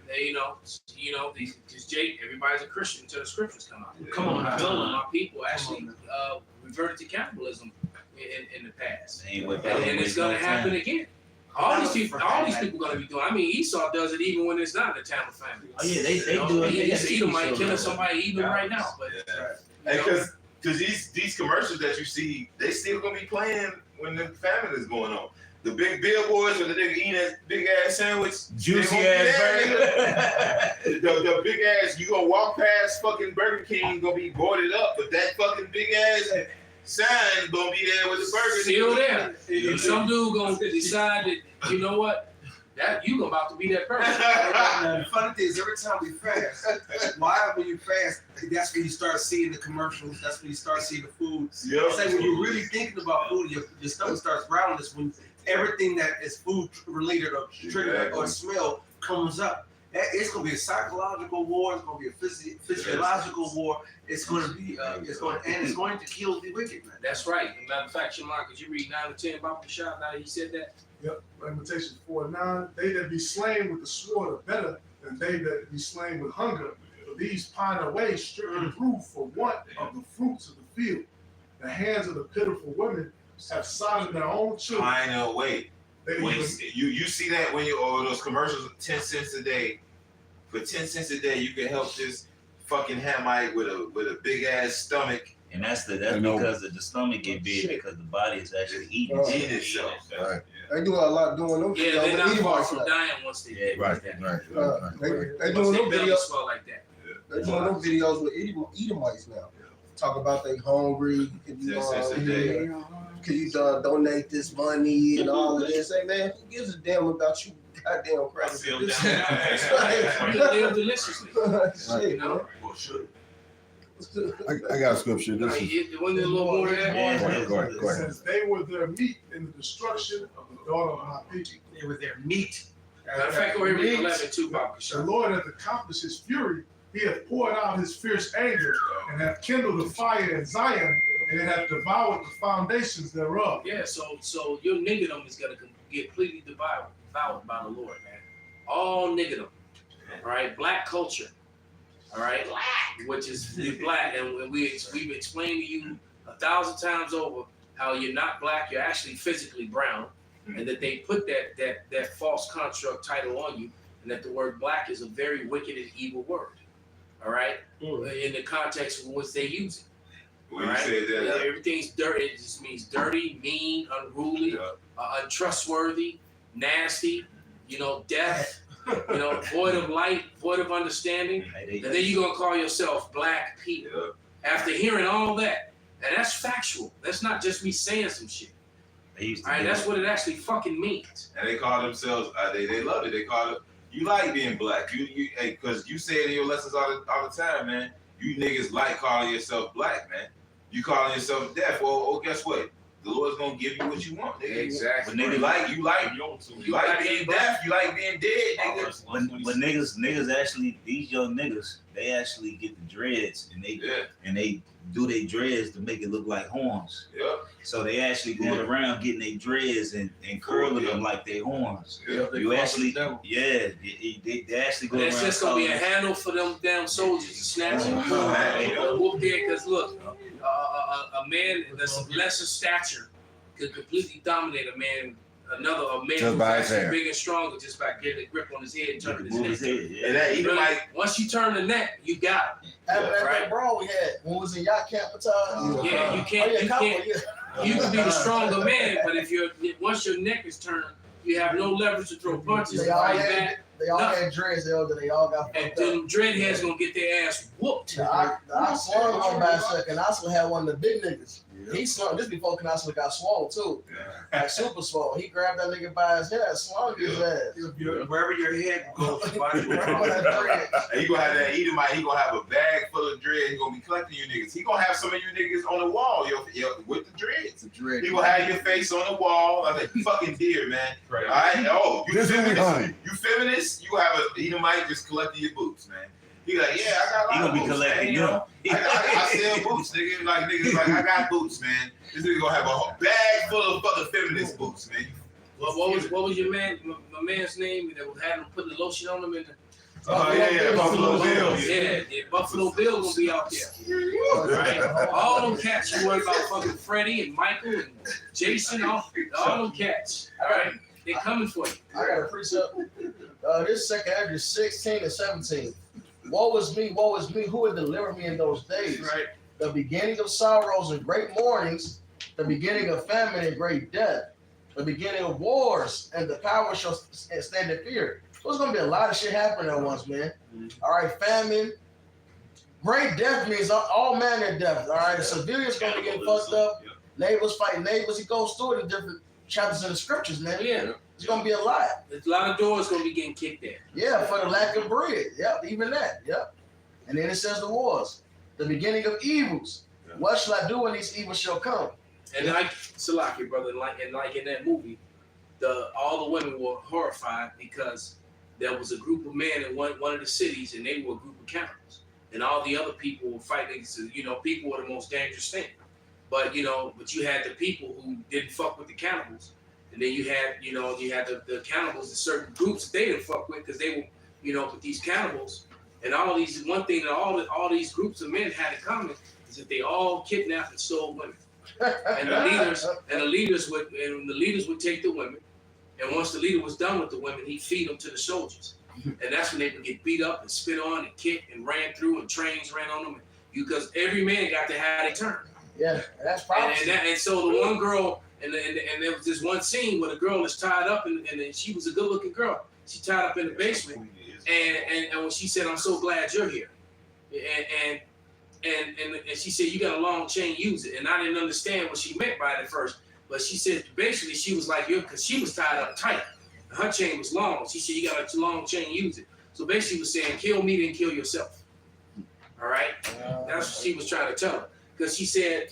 They, because Jake, everybody's a Christian until the scriptures come out. Come on now. My people actually reverted to cannibalism in the past, Ain't what and it's gonna happen again. All these people gonna be doing. I mean, Esau does it even when it's not in the time of famine. Oh yeah, they do it. He's Edomite killing somebody even right now, but And because these commercials that you see, they still gonna be playing when the famine is going on. The big billboards with the nigga eating that big ass sandwich, Juicy they gonna be ass there, burger. nigga. The big ass, you gonna walk past fucking Burger King, gonna be boarded up, but that fucking big ass sign gonna be there with the burger. still there. And some dude gonna decide that, you know what, that you about to be that person. Now, the funny thing is, every time we fast, why when you fast, that's when you start seeing the commercials. That's when you start seeing the food. Yep. It's like when you're really thinking about food, your stomach starts growling. This when everything that is food related or triggered or smell comes up. It's gonna be a psychological war. It's gonna be a physiological war. It's gonna be it's going to kill the wicked, man. That's right. And matter of fact, Shamar, could you read 9 and 10 about the shot now that he said that? Yep. Lamentations 4:9. They that be slain with the sword are better than they that be slain with hunger. For these pine away stricken through for want of the fruits of the field. The hands of the pitiful women have sodded their own children. I know. Wait. They You see that when those commercials 10 cents a day. For 10 cents a day, you can help this fucking Hamite with a big ass stomach And that's because the stomach get big because the body is actually eating eat itself. Right. They doing a lot doing them. Yeah, they're not far from videos. dying once they get Right. that. They Once doing they them belly videos. swell like that. They doing them videos with Edomites now. Talk about they hungry. Can you, 10 cents a day. can you donate this money and all of this? Hey man, who gives a damn about you? Goddamn I crazy. feel This down. You live deliciously. shit, You know? man. Well, sure. I got a scripture. This is Wasn't it a little more there? Yeah. go ahead. It says, they were their meat in the destruction of the daughter of my people. They were their meat. Matter of fact, go here with 11 too, Papa The Shah. Lord hath accomplished his fury. He hath poured out his fierce anger and hath kindled a fire in Zion and it hath devoured the foundations thereof. Yeah, so your niggerdom is gonna get completely devoured by the Lord, man. All niggerdom. All right, black culture. All right, which is black, and we've explained to you 1,000 times over how you're not black. You're actually physically brown. and that they put that false construct title on you, and that the word black is a very wicked and evil word. All right, in the context in which they use it. When you said that, Everything's dirty. It just means dirty, mean, unruly, untrustworthy, nasty. Deaf. Void of light, void of understanding. And then you're gonna call yourself black people after hearing all that. And that's factual. That's not just me saying some shit. All right, that's what it actually fucking means. and they call themselves. They love it. They call it. You like being black. Because you say it in your lessons all the time, man. You niggas like calling yourself black, man. You calling yourself deaf. Well, guess what? The Lord's gonna give you what you want, nigga. Exactly. But nigga, you like being deaf. You like being dead, nigga. But niggas actually, these young niggas, they actually get the dreads and they do their dreads to make it look like horns. Yeah. So they actually going around getting their dreads and curling them like they horns. Yeah. You actually, they actually go around. It's just gonna be a handle for them damn soldiers to snatch you. Whoop there, because look, a man that's of lesser stature could completely dominate a man Just by his hair. big and stronger just by getting a grip on his head and turning his neck. And that even Once you turn the neck, you got it. That brawl we had when we was in yacht camp time. Yeah, you can't. You can be the stronger man, but once your neck is turned, you have no leverage to throw punches. They all had dreads, they all got. And then dreadheads gonna get their ass whooped. I swung on by a second. I also had one of the big niggas. He swung this before Canassa got swole too. Like super swole. He grabbed that nigga by his head, swung his ass. Wherever your head goes, body will And he gonna have that Edomite. He gonna have a bag full of dreads. He gonna be collecting you niggas. He gonna have some of you niggas on the wall, with the dreads. He gonna have your face on the wall like a fucking deer, man. Right. All right. Oh, you feminist? You feminist? You have a Edomite just collecting your boots, man. He like, yeah, I got a lot of boots. He gonna be collecting you. I sell boots, nigga. Niggas like, I got boots, man. This nigga gonna have a bag full of fucking feminist boots, man. What was your man? My man's name that had him put the lotion on him in the. Buffalo Bill. Yeah, Buffalo Bill gonna be out there. Right? All them cats you worry about, fucking Freddie and Michael and Jason, all them cats. All right, they coming for you. I got a precept. This second Ezra 16 and 17. Woe is me, who would deliver me in those days? Right. The beginning of sorrows and great mournings, the beginning of famine and great death, the beginning of wars, and the power shall stand in fear. So it's gonna be a lot of shit happening at once, man. All right, famine, great death means all manner of death. All right, the civilians gonna be getting fucked up. Neighbors fighting neighbors. He goes through it in different chapters of the scriptures, man. Yeah. It's gonna be a lot. There's a lot of doors gonna be getting kicked in. Yeah, for the lack of bread. Yep, even that. Yep. And then it says the wars, the beginning of evils. What shall I do when these evils shall come? And like Salaki, brother, like in that movie, all the women were horrified because there was a group of men in one of the cities, and they were a group of cannibals, and all the other people were fighting. So, people were the most dangerous thing. But you had the people who didn't fuck with the cannibals. And then you had the cannibals, the certain groups that they didn't fuck with because they were, with these cannibals and all these. One thing that all these groups of men had in common is that they all kidnapped and stole women. And the leaders would take the women, and once the leader was done with the women, he'd feed them to the soldiers, and that's when they would get beat up and spit on and kicked and ran through, and trains ran on them, because every man got to have their turn. Yeah, that's prophecy. And so the one girl. And there was this one scene where the girl is tied up, and she was a good-looking girl. She tied up in the basement, and when she said, "I'm so glad you're here," and she said, "You got a long chain, use it." And I didn't understand what she meant by it at first, but she said basically she was like, because she was tied up tight, and her chain was long. She said, "You got a long chain, use it." So basically, she was saying, "Kill me, then kill yourself." All right, that's what she was trying to tell her, because she said.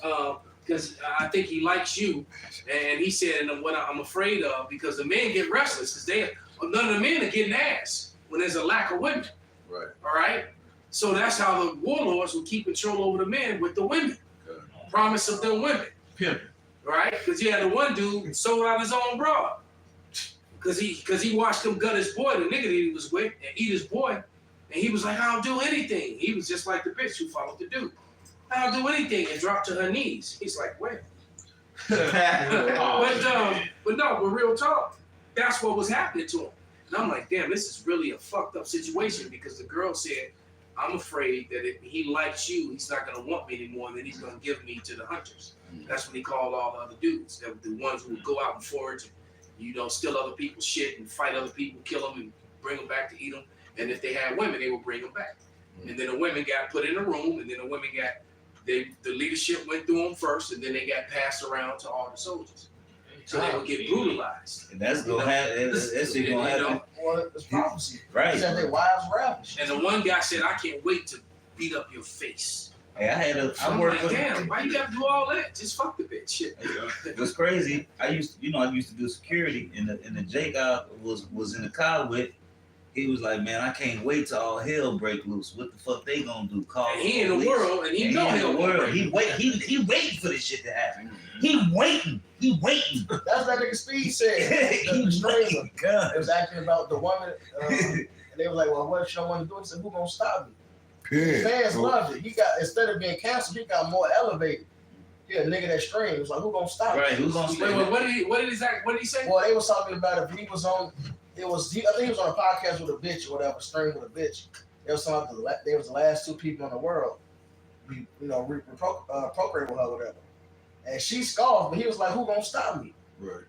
Because I think he likes you, and he said, and what I'm afraid of, because the men get restless, because none of the men are getting ass when there's a lack of women. Right. All right. So that's how the warlords will keep control over the men with the women. Okay. Promise of them women. Pimp. Right. Because you had the one dude sold out his own broad, because he watched him gut his boy, the nigga that he was with, and eat his boy, and he was like, "I'll do anything." He was just like the bitch who followed the dude. "I'll do anything," and dropped to her knees. He's like, "Wait." But real talk, that's what was happening to him. And I'm like, damn, this is really a fucked up situation because the girl said, I'm afraid that if he likes you, he's not gonna want me anymore, and then he's gonna give me to the hunters. That's when he called all the other dudes, the ones who would go out and forage and, steal other people's shit and fight other people, kill them and bring them back to eat them. And if they had women, they would bring them back. And then the women got put in a room, and then the women the leadership went through them first, and then they got passed around to all the soldiers. So they would get brutalized. And that's gonna happen. That's gonna happen. Well, it's prophecy. Right. He said their wives ravished. And the one guy said, I can't wait to beat up your face. Hey, I'm like, damn, why you gotta do all that? Just fuck the bitch. Shit. It was crazy. I used to do security, and the Jake I was in the car with. He was like, man, I can't wait till all hell break loose. What the fuck they gonna do? Call and he in the world, and he know in the world. He waiting for this shit to happen. He waiting. That's what that nigga Steve said. The stranger. It was actually about the woman, and they were like, well, what should I want to do? He said, who gonna stop me? Yeah. Fans loved it. He got, instead of being canceled, he got more elevated. Yeah, nigga that stream. It was like, who gonna stop me? Right, who gonna stop me? What did he say? Well, they was talking about if he was on. I think he was on a podcast with a bitch or whatever, stream with a bitch. They was talking about they was the last two people in the world, procreate with her or whatever. And she scoffed, but he was like, "Who gonna stop me?" Right.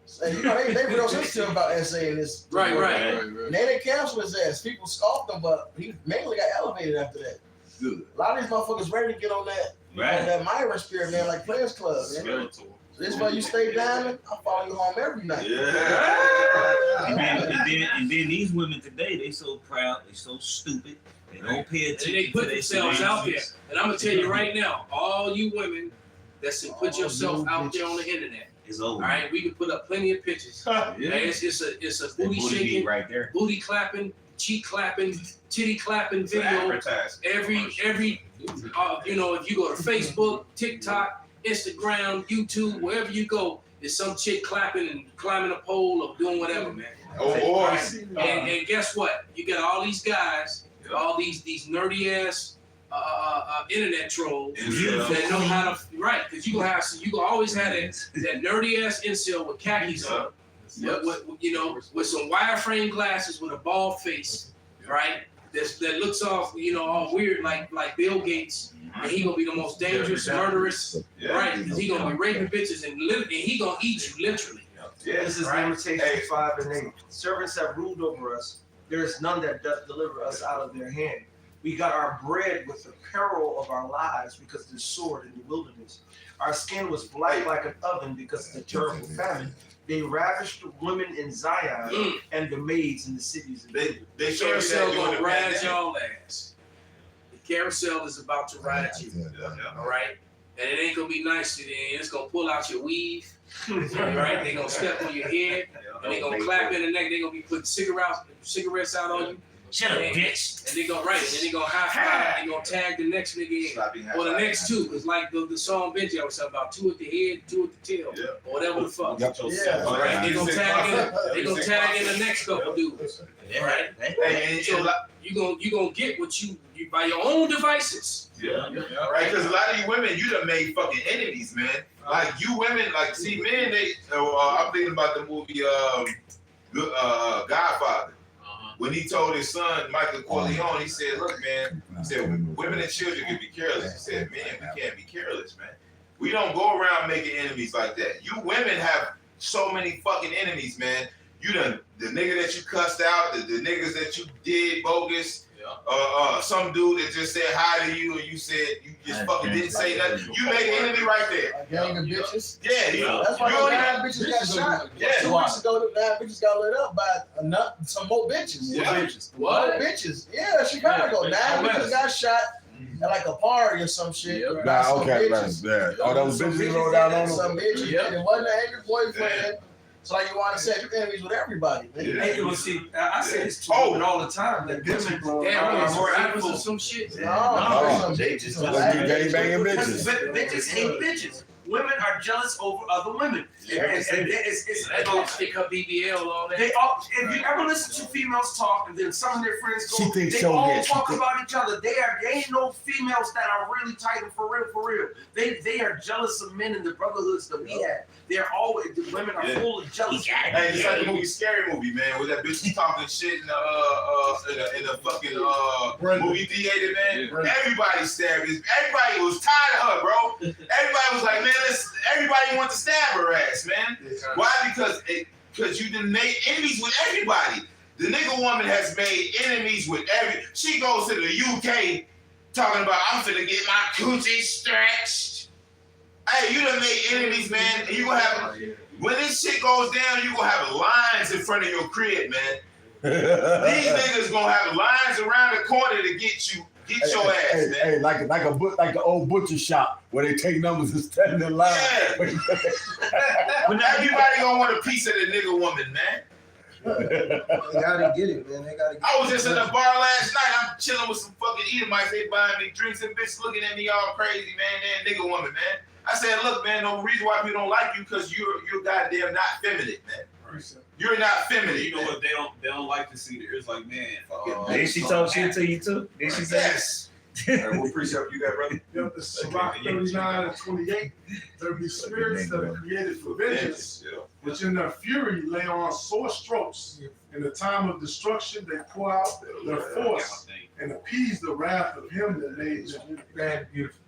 So, they real sensitive about saying this. Right. And they didn't cancel his ass. People scoffed him, but he mainly got elevated after that. Good. A lot of these motherfuckers ready to get on that, on that Myron spirit, man, like Players Club, man. So this is why you stay diamond. I follow you home every night. And then these women today, they so proud, they so stupid, they don't pay attention. And they put themselves out there. And I'm gonna tell you right now, all you women that's put yourself out there on the internet. It's over. All right, we can put up plenty of pictures. Yeah. It's a booty shaking, right there, booty clapping, cheek clapping, titty clapping video. Every if you go to Facebook, TikTok, Instagram, YouTube, wherever you go, there's some chick clapping and climbing a pole or doing whatever, man. And guess what? You got all these guys, all these nerdy ass internet trolls that know how to because you gonna always have that nerdy ass incel with khakis on, with some wireframe glasses with a bald face, right? That looks off, all weird like Bill Gates. And he gonna be the most dangerous, murderous, right? Because he gonna be raping bitches and he gonna eat you literally. This is Lamentations 5 and 8. Servants have ruled over us. There is none that doth deliver us out of their hand. We got our bread with the peril of our lives because of the sword in the wilderness. Our skin was black like an oven because of the terrible famine. They ravished the women in Zion and the maids in the cities. They carousel gonna ride y'all ass. Carousel is about to ride you, all right? And it ain't gonna be nice to them. It's gonna pull out your weave, all right? They gonna step on your head, and they gonna clap in the neck. They gonna be putting cigarettes out on you. Shut up, bitch. And they gonna and then they gonna high five. They gonna tag the next nigga in, or the next two. It's like the song Benji I was talking about: 2 at the head, 2 at the tail, or whatever the fuck. All right? They gonna tag in the next couple dudes, all right? So you gonna get what you by your own devices. Right, because a lot of you women, you done made fucking enemies, man. Like you women, like see men, I'm thinking about the movie Godfather. When he told his son Michael Corleone, he said, "Look, man," he said, "women and children can be careless." He said, "Man, we can't be careless, man. We don't go around making enemies like that. You women have so many fucking enemies, man. You done the nigga that you cussed out, the niggas that you did bogus." Some dude that just said hi to you and you said you just fucking didn't say nothing. You made an enemy right there. A gang of bitches. Yeah, that's why 9 bitches got shot. Yeah. 2 weeks ago, 9 bitches got lit up by some more bitches. What? More bitches. Yeah, Chicago. 9 bitches got shot at like a party or some shit. Okay, right. Oh, those bitches rolled down on them? Some bitches. And it wasn't an angry boyfriend. So like you want to say, you can enemies with everybody, man. Hey, you see, I say this to women all the time. That women are more active or some shit. No, they just gang banging bitches. Bitches hate bitches. women are jealous over other women. Yeah, And it's They gonna stick up BBL all that. they all, if you ever listen to females talk, and then some of their friends She go, thinks they so, all yeah, she talk think- about each other. They ain't no females that are really tight and for real. They are jealous of men in the brotherhoods that we have. They're always, the women are full of jealousy. Hey, it's like the movie Scary Movie, man, where that bitch was talking shit in the fucking movie theater, man. Everybody stabbed her. Everybody was tired of her, bro. Everybody was like, man, everybody wanted to stab her ass, man. Why? Because you done made enemies with everybody. The nigga woman has made enemies with she goes to the UK talking about, I'm finna get my coochie stretched. Hey, you done made enemies, man. And you gonna have, when this shit goes down, you gonna have lines in front of your crib, man. These niggas gonna have lines around the corner to get your ass, man. Hey, like the old butcher shop where they take numbers and stand in line. Yeah. But now everybody gonna want a piece of the nigga woman, man. They gotta get it, man. They gotta get I was just in the bar last night. I'm chilling with some fucking Edomites. They buying me drinks and bitches looking at me all crazy, man. They nigga woman, man. I said, look, man, no reason why people don't like you because you're goddamn not feminine, man. You're not feminine. You know what? They don't like to see the. It's like, man. Did she talk shit to you too? Did she say? Yes. What precept you got, brother? Yep, it's Sirach 39 and 28. There be spirits that are created for vengeance, which in their fury lay on sore strokes. In the time of destruction, they pour out their force and appease the wrath of him that made them. Man, beautiful.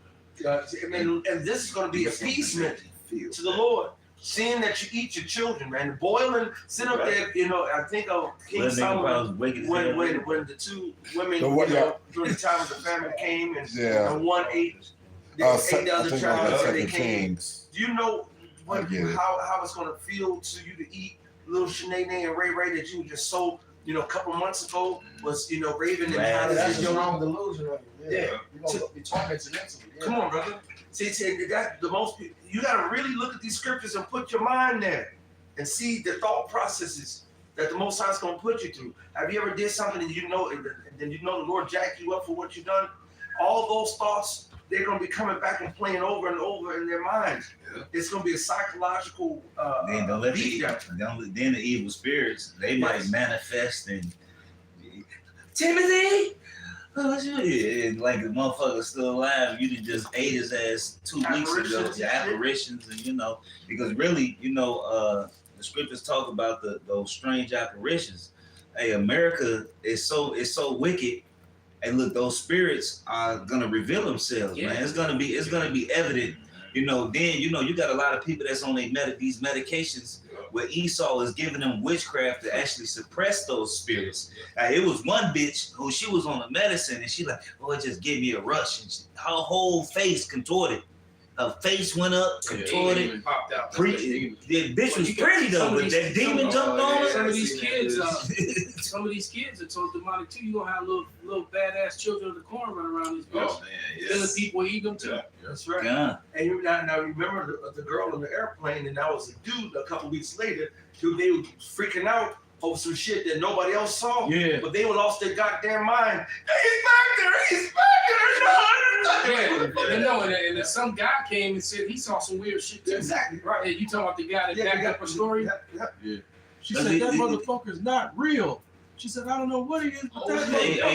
And this is going to be appeasement to the Lord. Seeing that you eat your children, man. Boiling, sit up there, I think of King Solomon when the two women, during the time of the famine came and one ate the other child so they came. Do you know how it's going to feel to you to eat little Shanae and Ray that you just sold, a couple months ago was, Raven and That's your own delusion. Yeah. You're going to be tormented mentally. Yeah. Come on, brother. See, that the most people, you got to really look at these scriptures and put your mind there and see the thought processes that the Most High is going to put you through. Have you ever did something and then the Lord jacked you up for what you've done? All those thoughts, they're going to be coming back and playing over and over in their minds. Yeah. It's going to be a psychological then the evil spirits, they might manifest and Timothy. Oh, shit. Like the motherfucker's still alive. You just ate his ass 2 weeks ago. Your apparitions, and because really, the scriptures talk about those strange apparitions. Hey, America is so wicked, and look, those spirits are gonna reveal themselves, man. It's gonna be evident. Then you got a lot of people that's on these medications where Esau is giving them witchcraft to actually suppress those spirits. It was one bitch who she was on the medicine and she like, it just gave me a rush, and her whole face contorted. Her face went up, contorted. Popped out. The bitch was pretty though, but that demon jumped on her. Some of these kids are told demonic too. You gonna have little badass children of the corn running around these bitches. Killing people, eat them too. That's right. Yeah. And now remember the girl on the airplane, and that was a dude. A couple weeks later, dude, they were freaking out over some shit that nobody else saw. Yeah. But they lost their goddamn mind. He's back there. And then some guy came and said he saw some weird shit too. Exactly right. Yeah, you talking about the guy that backed up a story? Yeah. She said that motherfucker's not real. She said, I don't know what he is, but that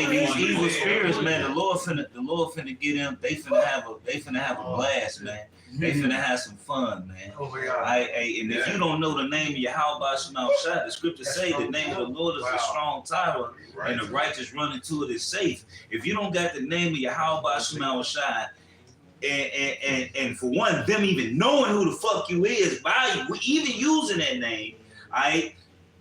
these evil spirits, man. The Lord finna get them. They finna have a blast, man. They finna have some fun, man. Oh my God. And if you don't know the name of Yahweh Shema Shai, the scriptures say the name of the Lord is a strong tower, and the righteous run into it is safe. If you don't got the name of Yahweh Shema Shai, and for one, them even knowing who the fuck you is, by even using that name,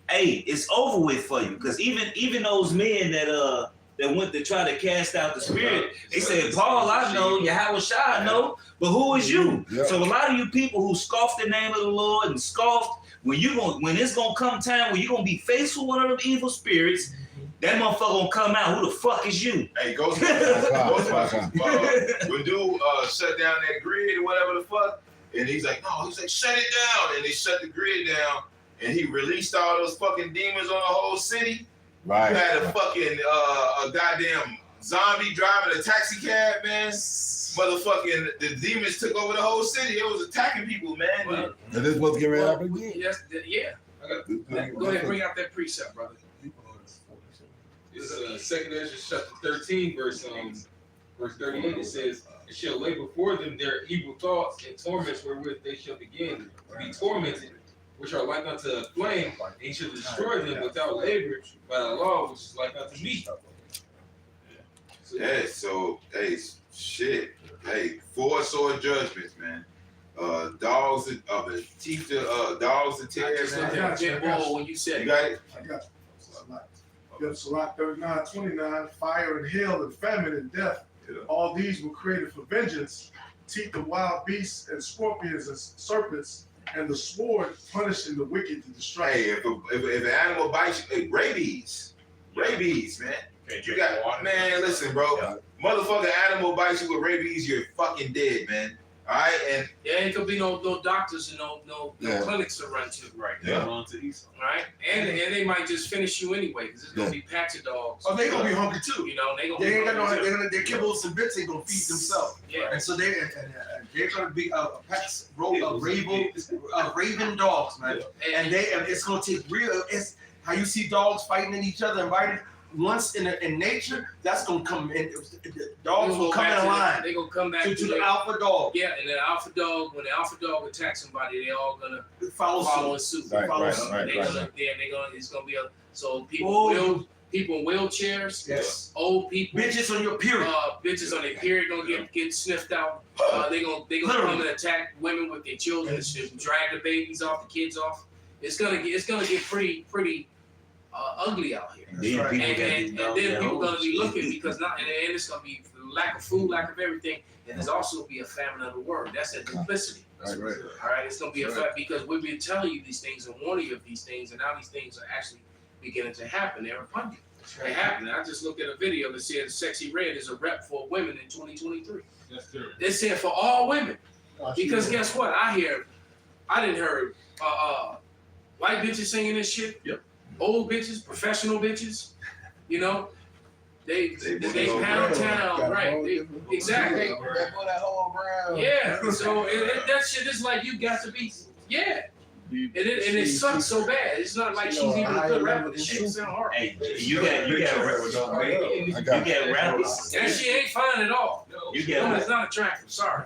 it's over with for you. Because even those men that went to try to cast out the spirit, they said, Paul, I know, Yahweh Shai, I know, but who is you? Yeah. So a lot of you people who scoffed the name of the Lord and scoffed, when it's gonna come time when you're gonna be faced with one of them evil spirits, that motherfucker gonna come out. Who the fuck is you? Hey, Ghostbusters. When dude shut down that grid or whatever the fuck, and he's like, shut it down, and they shut the grid down, and he released all those fucking demons on the whole city. Right. You had a fucking a goddamn zombie driving a taxi cab, man. Motherfucking the demons took over the whole city. It was attacking people, man. Well, And this was getting ready to happen again. Yes, yeah. Go ahead, bring out that precept, brother. It's Second Ezra chapter 13, verse 38. It says, "It shall lay before them their evil thoughts and torments wherewith they shall begin to be tormented, which are like unto a flame, and he shall destroy them without labor by the law, which is like unto meat." Yeah, so hey, shit. Hey, 4 sword judgments, man. Dogs of the teeth, dogs of I tear, just looked man. at Jet Bull when you said You it. got it? I got Yep, Sirach 39:29, fire and hail and famine and death. Yeah. All these were created for vengeance. Teeth of wild beasts and scorpions and serpents, and the sword punishing the wicked to destruction. Hey, if an animal bites you, hey, rabies, man. You got, man, listen, bro. Motherfucking animal bites you with rabies, you're fucking dead, man. All right, and there ain't gonna be no doctors and no clinics to run to. Right. Yeah. Run to East. Right? And they might just finish you anyway, because it's gonna be patch dogs. Oh, they gonna be hungry too. You know, they gonna They be ain't got no. hungry too. Their kibbles and bits ain't gonna feed themselves. Yeah. And so they're gonna be a raven dogs, man. And it's gonna take real. It's how you see dogs fighting in each other and biting. Once in nature, that's gonna come in. The dogs will come in line. They gonna come back to the alpha dog. Yeah, and the alpha dog, when the alpha dog attacks somebody, they all gonna follow suit. Right, Follow right, suit. right, They right, gonna, right. yeah, they gonna. It's gonna be a so people people in wheelchairs, Yes. old people, Bitches on your period. bitches on their period gonna get sniffed out. They gonna come and attack women with their children and shit, drag the babies off, the kids off. It's gonna get pretty ugly out here. And then people Then people gonna be looking because now and it's gonna be lack of food, lack of everything, and there's also be a famine of the word. That's that duplicity. That's right. All right, it's gonna be a fact because we've been telling you these things and warning you of these things, and now these things are actually beginning to happen. They're upon you. They're happening. I just looked at a video that said Sexy Red is a rep for women in 2023. They said for all women. Because guess what? I didn't hear white bitches singing this shit. Yep. Old bitches, professional bitches. You know, they pound town, right? Exactly. That whole brown. Yeah. So that shit is like you got to be. Yeah. And it sucks so bad. It's not like she's even a good rapper. The shit sound hard. Hey, you got rappers. And she ain't fine at all. You No, it's got not attractive. Sorry.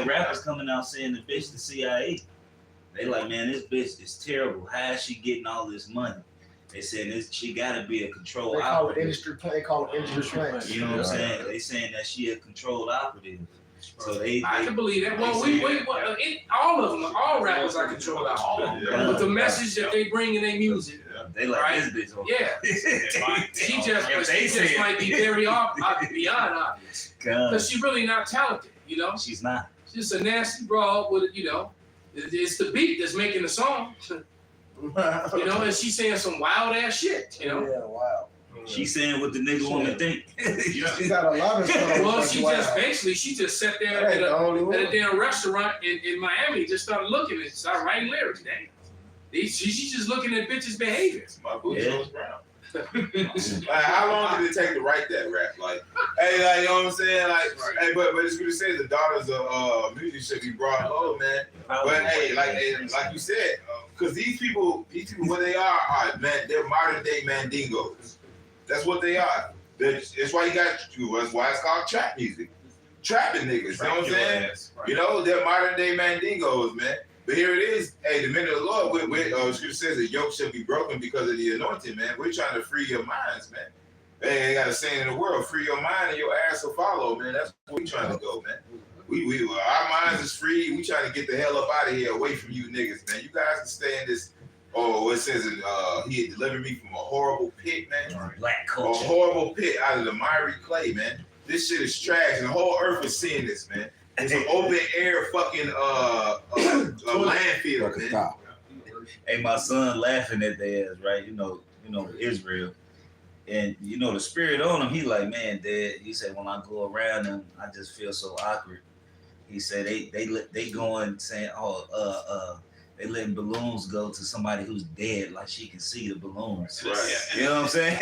rappers coming out saying the bitch the CIA. They like, man, this bitch is terrible. How is she getting all this money? They saying this, she gotta be a control They call it operative. industry play. They call it industry play. You know what I'm saying? They saying that she a controlled operative. So they I can believe that. Well, all of them, all rappers are controlled out. But the message that they bring in their music, they like right? this bitch. Yeah. She just might be very beyond obvious. Because she's really not talented, you know? She's not. She's just a nasty broad with, you know, it's the beat that's making the song. You know, and she's saying some wild ass shit, you know? Yeah, wow. She's saying what the nigga wanna think. She got a lot of stuff. Well, she just sat there at a damn restaurant in Miami, just started looking and started writing lyrics. Damn. She's just looking at bitches' behavior. My boots was brown. Like, how long did it take to write that rap? Like, hey, like, you know what I'm saying? Like, hey, but it's good to say the daughters of music should be brought low, man. But hey, like you said, because these people, what they are, man, they're modern day mandingos. That's what they are. That's why that's why it's called trap music. Trapping niggas, you know what I'm saying? You know, they're modern day mandingos, man. But here it is. Hey, the minute of the Lord, Scripture says the yoke shall be broken because of the anointing, man. We're trying to free your minds, man. Hey, they got a saying in the world, free your mind and your ass will follow, man. That's where we trying to go, man. Our minds is free. We trying to get the hell up out of here, away from you niggas, man. You guys can stay in this. Oh, it says he had delivered me from a horrible pit, man. Black A culture. horrible pit out of the miry clay, man. This shit is trash, and the whole earth is seeing this, man. It's an open air fucking landfill, man. Hey, my son laughing at their ass, right? You know, Israel. And you know the spirit on him, he like, man, Dad, he said when I go around them, I just feel so awkward. He said they going saying, they letting balloons go to somebody who's dead, like she can see the balloons. Right. You know what I'm saying?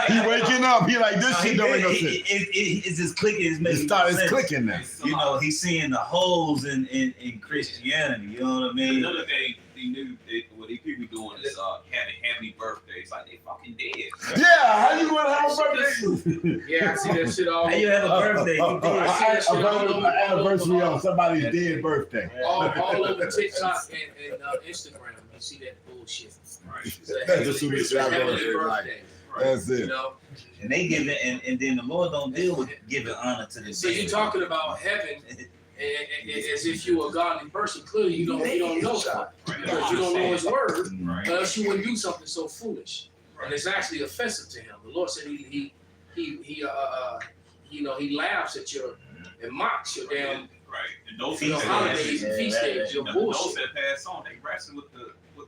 He waking up. He like, this shit don't make no sense. It's just clicking. It's making It's clicking now. You know, he's seeing the holes in Christianity. You know what I mean? Another thing he knew what these people doing is having happy birthdays. Like they fucking dead. Yeah, how you gonna have a birthday? Yeah, I see that shit all How you have a birthday? You did. An anniversary on somebody's dead birthday. all over TikTok and Instagram. You see that bullshit. That's the stupidest shit I've ever heard. Like, that's it. You know? And they give it, and then the Lord don't deal with giving honor to the So dead. you're talking about heaven as if you were a godly person. Clearly, you don't know God because you don't know His word. Else you wouldn't do something so foolish, and it's actually offensive to Him. The Lord said He laughs at your and mocks your damn And those holidays and feast days. Your those bullshit. that pass on, they wrestling with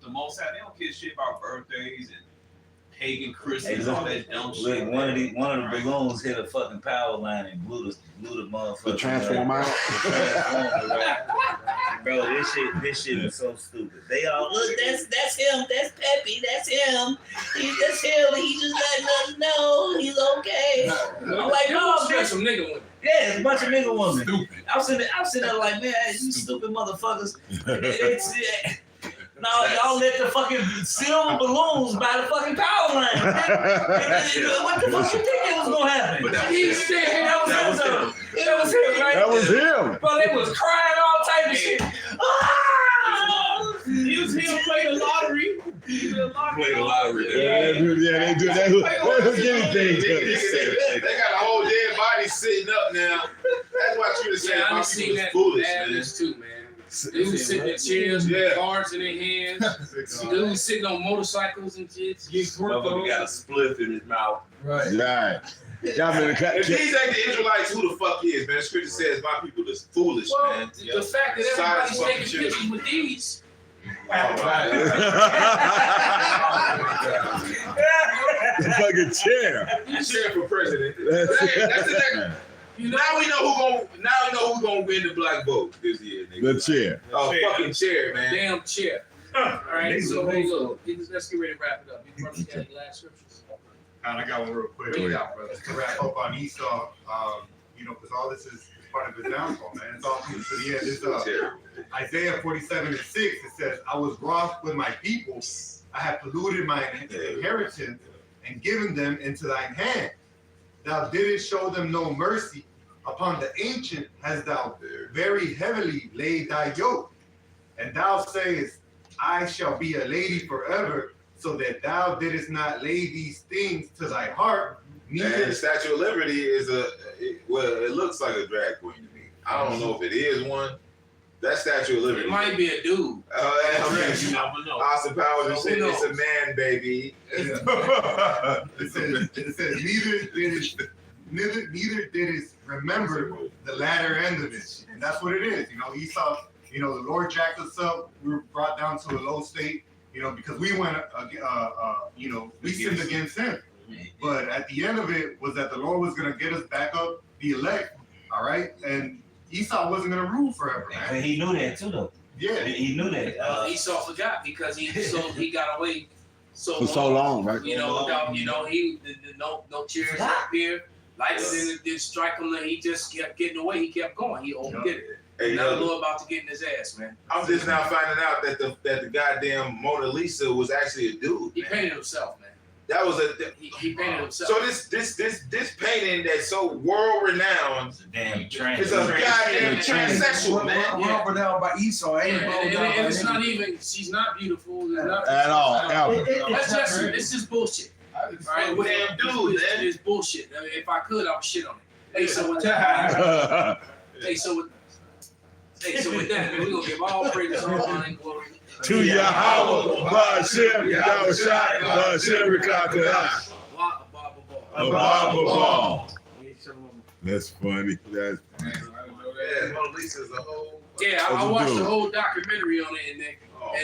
the Most High. They don't care shit about birthdays and pagan Christmas, all that dumb Look, shit. one of the balloons hit a fucking power line and blew the motherfucker. The transform out. Bro, this shit is so stupid. They all look, that's him, that's Peppy, that's him. That's him. He just letting us know he's okay. I'm like, no, there's some nigga women. yeah, it's a bunch of nigga women. I'm sitting there like, man, you stupid motherfuckers. No, y'all let the fucking silver balloons by the fucking power line. What the fuck you think it was gonna happen? But that was him, right? That was him. But they was crying all type of shit. He was here playing the lottery. Play the lottery. Yeah, they do. They hook anything. They got a whole dead body sitting up now. That's why you say Yeah, I my seen people is that foolish, man. madness too, man. Dudes sitting in chairs with cards in their hands. Dudes sitting on motorcycles and shit. Motherfucker got a spliff in his mouth. Right. Right. Y'all been If these ain't the Israelites, who the fuck is, man? The scripture says my people is foolish, Well, man. the fact that everybody's Size taking pictures with these. The fucking chair. Chair for president. That's That's the next. Now we know who's gonna win the black vote this year, nigga. The chair. Oh, fucking chair, man. Damn chair. All right, so hey, look, let's get ready to wrap it up. You brothers got any last scriptures? I got one real quick. Bring it out, brother. To wrap up on Esau, because all this is part of his downfall, man. It's all to the end. It's Isaiah 47:6. It says, "I was wroth with my people. I have polluted my inheritance and given them into thine hand. Thou didst show them no mercy. Upon the ancient hast thou very heavily laid thy yoke. And thou sayest, I shall be a lady forever, so that thou didst not lay these things to thy heart." And the Statue of Liberty is it looks like a drag queen to me. I don't know if it is one. That Statue of Liberty. It might be a dude. You never know. Austin Powers is saying it's a man, baby. It says neither did it remember the latter end of it. And that's what it is. Esau, the Lord jacked us up. We were brought down to a low state, because we went, we sinned against him. But at the end of it was that the Lord was going to get us back up, the elect, all right? And Esau wasn't going to rule forever, man. And he knew that too, though. Yeah. He knew that. Esau forgot because he got away For so long, right? no chairs up here. Lights didn't strike him. He just kept getting away. He kept going. He overdid it. Hey, now the Lord about to get in his ass, man. I'm just now finding out that the goddamn Mona Lisa was actually a dude. He painted himself, man. That was he painted himself. So this painting that's so world renowned is a goddamn transsexual, man. We're down by Esau. And it's not even. She's not beautiful. At all. It's just bullshit. All right, damn dude, man. It's bullshit. I mean, if I could, I would shit on it. Hey, so with that, man, we're gonna give all praise, all honor, and glory to Yahweh, Ba'ashem, Yahushua, Ba'ashem, Rekakah. That's funny. Mona Lisa's a whole. Yeah, I watched the whole documentary on it, and